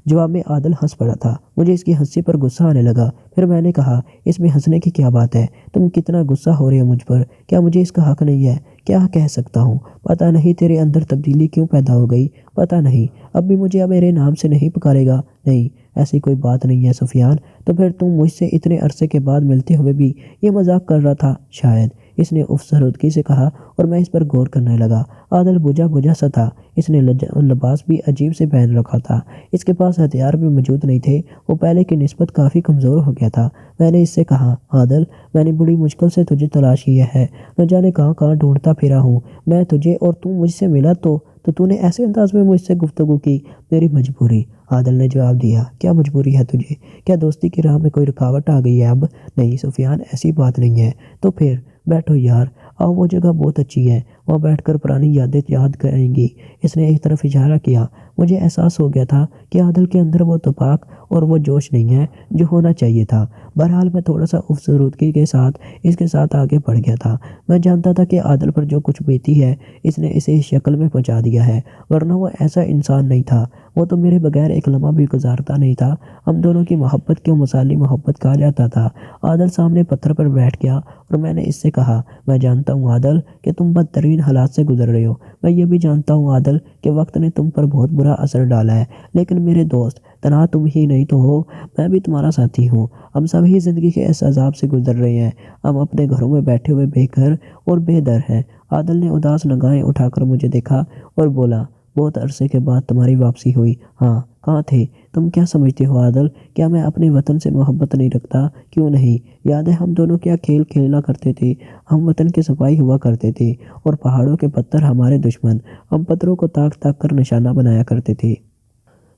جواب میں عادل ہنس پڑا تھا۔ مجھے اس کی ہنسی پر غصہ آنے لگا۔ پھر میں نے کہا، اس میں ہنسنے کی کیا بات ہے؟ تم کتنا غصہ ہو رہے ہو مجھ پر؟ کیا مجھے اس کا حق نہیں ہے؟ کیا کہہ سکتا ہوں؟ پتہ نہیں تیرے اندر تبدیلی کیوں پیدا ہو گئی، پتہ نہیں۔ اب بھی مجھے میرے نام سے نہیں پکارے گا؟ نہیں، ایسی کوئی بات نہیں ہے سفیان۔ تو پھر تم مجھ سے اتنے عرصے کے بعد ملتے ہوئے بھی یہ مذاق کر رہا تھا شاید؟ اس نے افسردگی سے کہا اور میں اس پر غور کرنے لگا۔ عادل بجھا سا تھا۔ اس نے لباس بھی عجیب سے پہن رکھا تھا۔ اس کے پاس ہتھیار بھی موجود نہیں تھے۔ وہ پہلے کی نسبت کافی کمزور ہو گیا تھا۔ میں نے اس سے کہا، عادل، میں نے بڑی مشکل سے تجھے تلاش کیا ہے، نہ جانے کہاں ڈھونڈتا پھرا ہوں میں تجھے، اور تم مجھ سے ملا تو تو نے ایسے انداز میں مجھ سے گفتگو کی؟ میری مجبوری، عادل نے جواب دیا۔ کیا مجبوری ہے تجھے؟ کیا دوستی کی راہ میں کوئی رکاوٹ آ گئی ہے اب؟ نہیں سفیان، ایسی بات نہیں ہے۔ تو پھر بیٹھو یار، آؤ، وہ جگہ بہت اچھی ہے، وہاں بیٹھ کر پرانی یادیں یاد کریں گی۔ اس نے ایک طرف اشارہ کیا۔ مجھے احساس ہو گیا تھا کہ عادل کے اندر وہ اتفاق اور وہ جوش نہیں ہے جو ہونا چاہیے تھا۔ بہرحال میں تھوڑا سا افسردگی کے ساتھ اس کے ساتھ آگے بڑھ گیا تھا۔ میں جانتا تھا کہ عادل پر جو کچھ بیتی ہے اس نے اسے اس شکل میں پہنچا دیا ہے، ورنہ وہ ایسا انسان نہیں تھا۔ وہ تو میرے بغیر ایک لمحہ بھی گزارتا نہیں تھا۔ ہم دونوں کی محبت کو مثالی محبت کہا جاتا تھا۔ عادل سامنے پتھر پر بیٹھ گیا اور میں نے اس سے کہا، میں جانتا ہوں عادل کہ تم بدترین حالات سے گزر رہے ہو۔ میں یہ بھی جانتا ہوں عادل کہ وقت نے تم پر بہت برا اثر ڈالا ہے، لیکن میرے دوست، تنہا تم ہی نہیں تو ہو، میں بھی تمہارا ساتھی ہوں۔ ہم سب ہی زندگی کے اس عذاب سے گزر رہے ہیں۔ ہم اپنے گھروں میں بیٹھے ہوئے بے گھر اور بے در ہیں۔ عادل نے اداس نگاہیں اٹھا کر مجھے دیکھا اور بولا، بہت عرصے کے بعد تمہاری واپسی ہوئی۔ ہاں، کہاں تھے تم؟ کیا سمجھتے ہو عادل؟ کیا میں اپنے وطن سے محبت نہیں رکھتا؟ کیوں نہیں؟ یاد ہے ہم دونوں کیا کھیل کھیلا کرتے تھے؟ ہم وطن کے سپاہی ہوا کرتے تھے اور پہاڑوں کے پتھر ہمارے دشمن۔ ہم پتھروں کو تاک تاک کر نشانہ بنایا کرتے تھے۔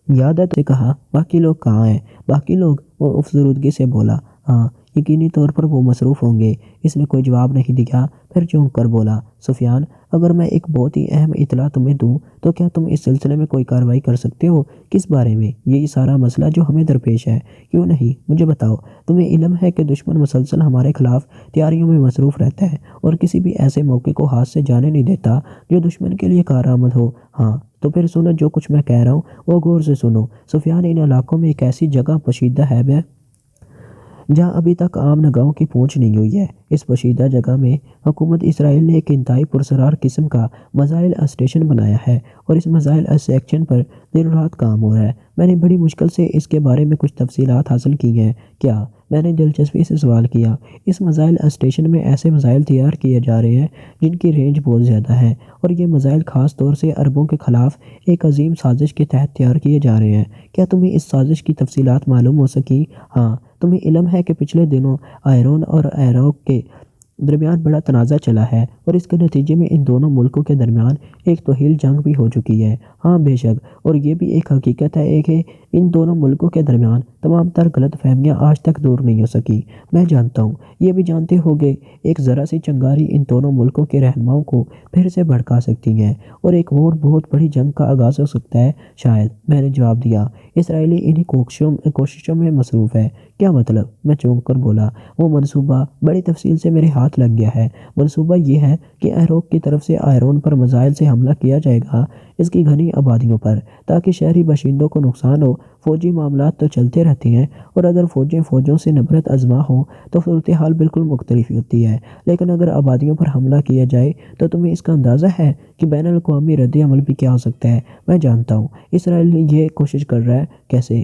یاد ہے تو کہا، باقی لوگ کہاں ہیں؟ باقی لوگ؟ وہ افسردگی سے بولا، ہاں، یقینی طور پر وہ مصروف ہوں گے۔ اس نے کوئی جواب نہیں دیا، پھر چونک کر بولا، سفیان، اگر میں ایک بہت ہی اہم اطلاع تمہیں دوں تو کیا تم اس سلسلے میں کوئی کارروائی کر سکتے ہو؟ کس بارے میں؟ یہی سارا مسئلہ جو ہمیں درپیش ہے۔ کیوں نہیں؟ مجھے بتاؤ۔ تمہیں علم ہے کہ دشمن مسلسل ہمارے خلاف تیاریوں میں مصروف رہتا ہے اور کسی بھی ایسے موقع کو ہاتھ سے جانے نہیں دیتا جو دشمن کے لیے کارآمد ہو؟ ہاں، تو پھر سنو جو کچھ میں کہہ رہا ہوں وہ غور سے سنو۔ سفیان، ان علاقوں میں ایک ایسی جگہ پوشیدہ ہے جہاں ابھی تک عام نگاہوں کی پہنچ نہیں ہوئی ہے۔ اس پوشیدہ جگہ میں حکومت اسرائیل نے ایک انتہائی پراسرار قسم کا میزائل اسٹیشن بنایا ہے اور اس میزائل اسٹیشن پر دن رات کام ہو رہا ہے۔ میں نے بڑی مشکل سے اس کے بارے میں کچھ تفصیلات حاصل کی ہیں۔ کیا؟ میں نے دلچسپی سے سوال کیا۔ اس میزائل اسٹیشن میں ایسے میزائل تیار کیے جا رہے ہیں جن کی رینج بہت زیادہ ہے، اور یہ میزائل خاص طور سے عربوں کے خلاف ایک عظیم سازش کے تحت تیار کیے جا رہے ہیں۔ کیا تمہیں اس سازش کی تفصیلات معلوم ہو سکی؟ ہاں، تمہیں علم ہے کہ پچھلے دنوں ایران اور عراق کے درمیان بڑا تنازع چلا ہے اور اس کے نتیجے میں ان دونوں ملکوں کے درمیان ایک طویل جنگ بھی ہو چکی ہے۔ ہاں بے شک، اور یہ بھی ایک حقیقت ہے کہ ان دونوں ملکوں کے درمیان تمام تر غلط فہمیاں آج تک دور نہیں ہو سکی۔ میں جانتا ہوں، یہ بھی جانتے ہوگے، ایک ذرا سی چنگاری ان دونوں ملکوں کے رہنماؤں کو پھر سے بھڑکا سکتی ہے اور ایک اور بہت بڑی جنگ کا آغاز ہو سکتا ہے شاید۔ میں نے جواب دیا، اسرائیلی انہی کوششوں میں مصروف ہے۔ کیا مطلب؟ میں چونک کر بولا، وہ منصوبہ بڑی تفصیل سے میرے ہاتھ لگ گیا ہے۔ منصوبہ یہ ہے کہ عراق کی طرف سے ایران پر میزائل سے حملہ کیا جائے گا، اس کی گھنی آبادیوں پر، تاکہ شہری باشندوں کو نقصان ہو۔ فوجی معاملات تو چلتے رہتے ہیں، اور اگر فوجوں سے نبرت آزما ہوں تو صورتحال بالکل مختلف ہوتی ہے، لیکن اگر آبادیوں پر حملہ کیا جائے تو تمہیں اس کا اندازہ ہے کہ بین الاقوامی رد عمل بھی کیا ہو سکتا ہے؟ میں جانتا ہوں۔ اسرائیل یہ کوشش کر رہا ہے۔ کیسے؟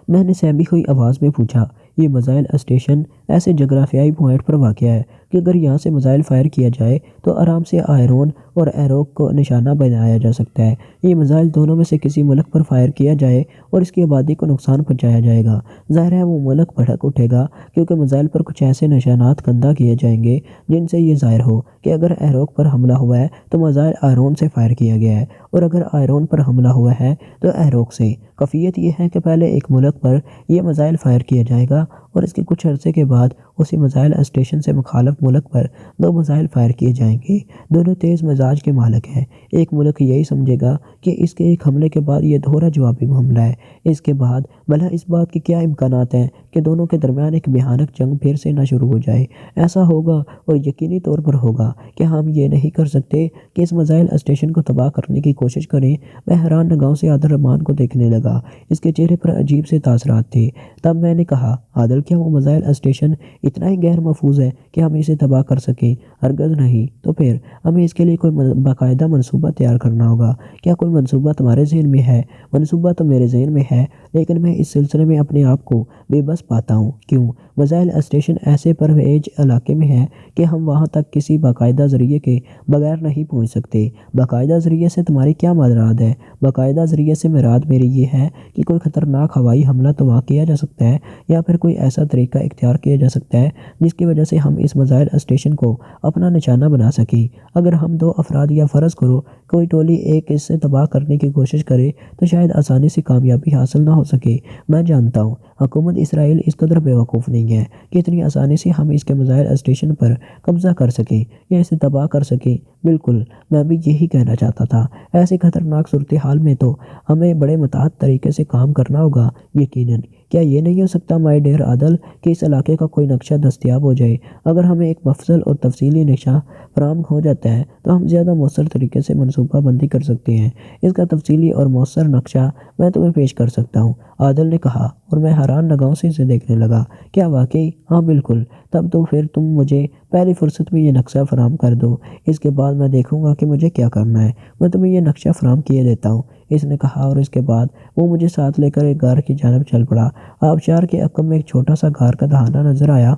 میں نے سہمی ہوئی آواز میں پوچھا۔ یہ میزائل اسٹیشن ایسے جغرافیائی پوائنٹ پر واقع ہے کہ اگر یہاں سے میزائل فائر کیا جائے تو آرام سے ایران اور عراق کو نشانہ بنایا جا سکتا ہے۔ یہ میزائل دونوں میں سے کسی ملک پر فائر کیا جائے اور اس کی آبادی کو نقصان پہنچایا جائے گا، ظاہر ہے وہ ملک بھڑک اٹھے گا، کیونکہ میزائل پر کچھ ایسے نشانات گندہ کیے جائیں گے جن سے یہ ظاہر ہو کہ اگر عراق پر حملہ ہوا ہے تو میزائل ایران سے فائر کیا گیا ہے، اور اگر ایران پر حملہ ہوا ہے تو عراق سے۔ کیفیت یہ ہے کہ پہلے ایک ملک پر یہ میزائل فائر کیا جائے گا اور اس کے کچھ عرصے کے بعد اسی میزائل اسٹیشن سے مخالف ملک پر 2 میزائل فائر کیے جائیں گے۔ دونوں تیز مزاج کے مالک ہیں۔ ایک ملک یہی سمجھے گا کہ اس کے ایک حملے کے بعد یہ دوہرا جوابی حملہ ہے۔ اس کے بعد بھلا اس بات کے کیا امکانات ہیں کہ دونوں کے درمیان ایک بھیانک جنگ پھر سے نہ شروع ہو جائے؟ ایسا ہوگا، اور یقینی طور پر ہوگا۔ کیا ہم یہ نہیں کر سکتے کہ اس میزائل اسٹیشن کو تباہ کرنے کی کوشش کریں؟ میں حیران نگاہوں سے عادل رحمان کو دیکھنے لگا۔ اس کے چہرے پر عجیب سے تاثرات تھے۔ تب میں نے کہا، عادل، کیا وہ میزائل اسٹیشن اتنا ہی غیر محفوظ ہے کہ ہم اسے تباہ کر سکیں؟ ہرگز نہیں۔ تو پھر ہمیں اس کے لیے کوئی باقاعدہ منصوبہ تیار کرنا ہوگا۔ کیا کوئی منصوبہ تمہارے ذہن میں ہے؟ منصوبہ تو میرے ذہن میں ہے، لیکن میں اس سلسلے میں اپنے آپ کو بے بس ترس پاتا ہوں۔ کیوں؟ میزائل اسٹیشن ایسے پرویج علاقے میں ہے کہ ہم وہاں تک کسی باقاعدہ ذریعے کے بغیر نہیں پہنچ سکتے۔ باقاعدہ ذریعے سے تمہاری کیا مراد ہے؟ باقاعدہ ذریعے سے مراد میری یہ ہے کہ کوئی خطرناک ہوائی حملہ تو وہاں کیا جا سکتا ہے، یا پھر کوئی ایسا طریقہ اختیار کیا جا سکتا ہے جس کی وجہ سے ہم اس میزائل اسٹیشن کو اپنا نشانہ بنا سکیں۔ اگر ہم 2 افراد یا فرض کرو کوئی ٹولی ایک اس سے تباہ کرنے کی کوشش کرے تو شاید آسانی سے کامیابی حاصل نہ ہو سکے۔ میں جانتا ہوں حکومت اسرائیل اس قدر بیوقوف نہیں ہے کہ اتنی آسانی سے ہم اس کے میزائل اسٹیشن پر قبضہ کر سکیں یا اسے تباہ کر سکیں۔ بالکل، میں بھی یہی کہنا چاہتا تھا۔ ایسی خطرناک صورتحال میں تو ہمیں بڑے محتاط طریقے سے کام کرنا ہوگا۔ یقیناً کیا یہ نہیں ہو سکتا مائی ڈیئر عادل کہ اس علاقے کا کوئی نقشہ دستیاب ہو جائے؟ اگر ہمیں ایک مفصل اور تفصیلی نقشہ فراہم ہو جاتا ہے تو ہم زیادہ مؤثر طریقے سے منصوبہ بندی کر سکتے ہیں۔ اس کا تفصیلی اور مؤثر نقشہ میں تمہیں پیش کر سکتا ہوں، عادل نے کہا، اور میں حیران نگاہوں سے اسے دیکھنے لگا۔ کیا واقعی؟ ہاں بالکل۔ تب تو پھر تم مجھے پہلی فرصت میں یہ نقشہ فراہم کر دو، اس کے بعد میں دیکھوں گا کہ مجھے کیا کرنا ہے۔ میں تمہیں یہ نقشہ فراہم کیے دیتا ہوں، اس نے کہا، اور اس کے بعد وہ مجھے ساتھ لے کر ایک غار کی جانب چل پڑا۔ آبشار کے عقب میں ایک چھوٹا سا غار کا دہانہ نظر آیا،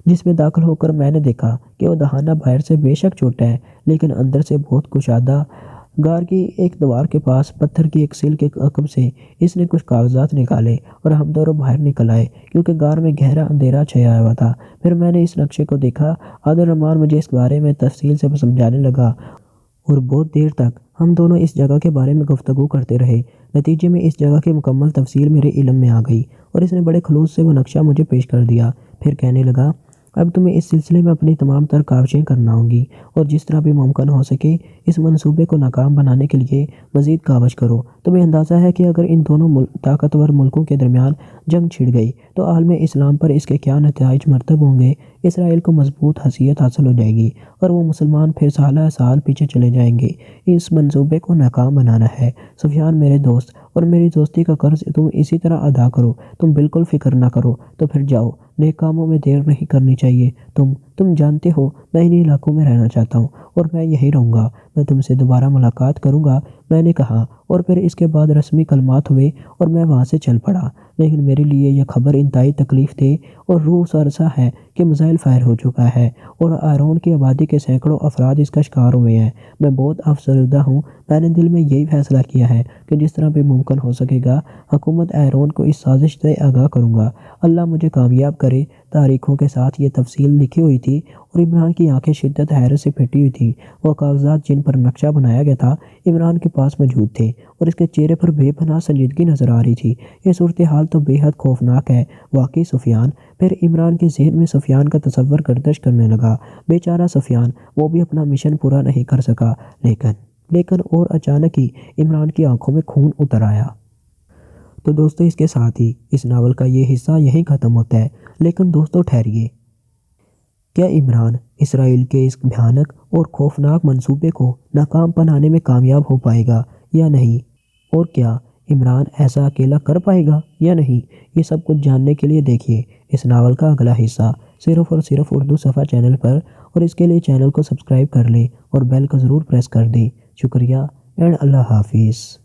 جس میں داخل ہو کر میں نے دیکھا کہ وہ دہانہ باہر سے بے شک چھوٹا ہے لیکن اندر سے بہت کشادہ۔ غار کی ایک دیوار کے پاس پتھر کی ایک سیل کے عقب سے اس نے کچھ کاغذات نکالے اور ہم دونوں باہر نکل آئے کیونکہ غار میں گہرا اندھیرا چھایا ہوا تھا۔ پھر میں نے اس نقشے کو دیکھا۔ عادل رحمان مجھے اس بارے میں تفصیل سے سمجھانے لگا اور بہت دیر تک ہم دونوں اس جگہ کے بارے میں گفتگو کرتے رہے۔ نتیجے میں اس جگہ کی مکمل تفصیل میرے علم میں آ گئی اور اس نے بڑے خلوص سے وہ نقشہ مجھے پیش کر دیا۔ پھر کہنے لگا، اب تمہیں اس سلسلے میں اپنی تمام تر کاوشیں کرنا ہوں گی اور جس طرح بھی ممکن ہو سکے اس منصوبے کو ناکام بنانے کے لیے مزید کاوش کرو۔ تمہیں اندازہ ہے کہ اگر ان دونوں طاقتور ملکوں کے درمیان جنگ چھڑ گئی تو عالم اسلام پر اس کے کیا نتائج مرتب ہوں گے؟ اسرائیل کو مضبوط حیثیت حاصل ہو جائے گی اور وہ مسلمان پھر سالہ سال پیچھے چلے جائیں گے۔ اس منصوبے کو ناکام بنانا ہے۔ سفیان میرے دوست، اور میری دوستی کا قرض تم اسی طرح ادا کرو۔ تم بالکل فکر نہ کرو، تو پھر جاؤ، نیک کاموں میں دیر نہیں کرنی چاہیے۔ تم جانتے ہو میں انہی علاقوں میں رہنا چاہتا ہوں اور میں یہی رہوں گا۔ میں تم سے دوبارہ ملاقات کروں گا، میں نے کہا، اور پھر اس کے بعد رسمی کلمات ہوئے اور میں وہاں سے چل پڑا۔ لیکن میرے لیے یہ خبر انتہائی تکلیف دہ اور روح سرسا ہے کہ میزائل فائر ہو چکا ہے اور آئرون کی آبادی کے سینکڑوں افراد اس کا شکار ہوئے ہیں۔ میں بہت افسردہ ہوں۔ میں نے دل میں یہی فیصلہ کیا ہے کہ جس طرح بھی ممکن ہو سکے گا حکومت آئرون کو اس سازش سے آگاہ کروں گا۔ اللہ مجھے کامیاب کرے۔ تاریخوں کے ساتھ یہ تفصیل لکھی ہوئی تھی اور عمران کی آنکھیں شدت حیرت سے پھٹی ہوئی تھیں۔ وہ کاغذات جن پر نقشہ بنایا گیا تھا عمران کے پاس موجود تھے اور اس کے چہرے پر بے پناہ سنجیدگی نظر آ رہی تھی۔ یہ صورتحال تو بے حد خوفناک ہے واقعی سفیان۔ پھر عمران کے ذہن میں سفیان کا تصور گردش کرنے لگا۔ بیچارہ سفیان، وہ بھی اپنا مشن پورا نہیں کر سکا۔ لیکن اور اچانک ہی عمران کی آنکھوں میں خون اتر آیا۔ تو دوستو، اس کے ساتھ ہی اس ناول کا یہ حصہ یہیں ختم ہوتا ہے۔ لیکن دوستو ٹھہریے، کیا عمران اسرائیل کے اس بھیانک اور خوفناک منصوبے کو ناکام بنانے میں کامیاب ہو پائے گا یا نہیں؟ اور کیا عمران ایسا اکیلا کر پائے گا یا نہیں؟ یہ سب کچھ جاننے کے لیے دیکھیے اس ناول کا اگلا حصہ صرف اور صرف اردو صفحہ چینل پر، اور اس کے لیے چینل کو سبسکرائب کر لیں اور بیل کو ضرور پریس کر دیں۔ شکریہ اینڈ اللہ حافظ۔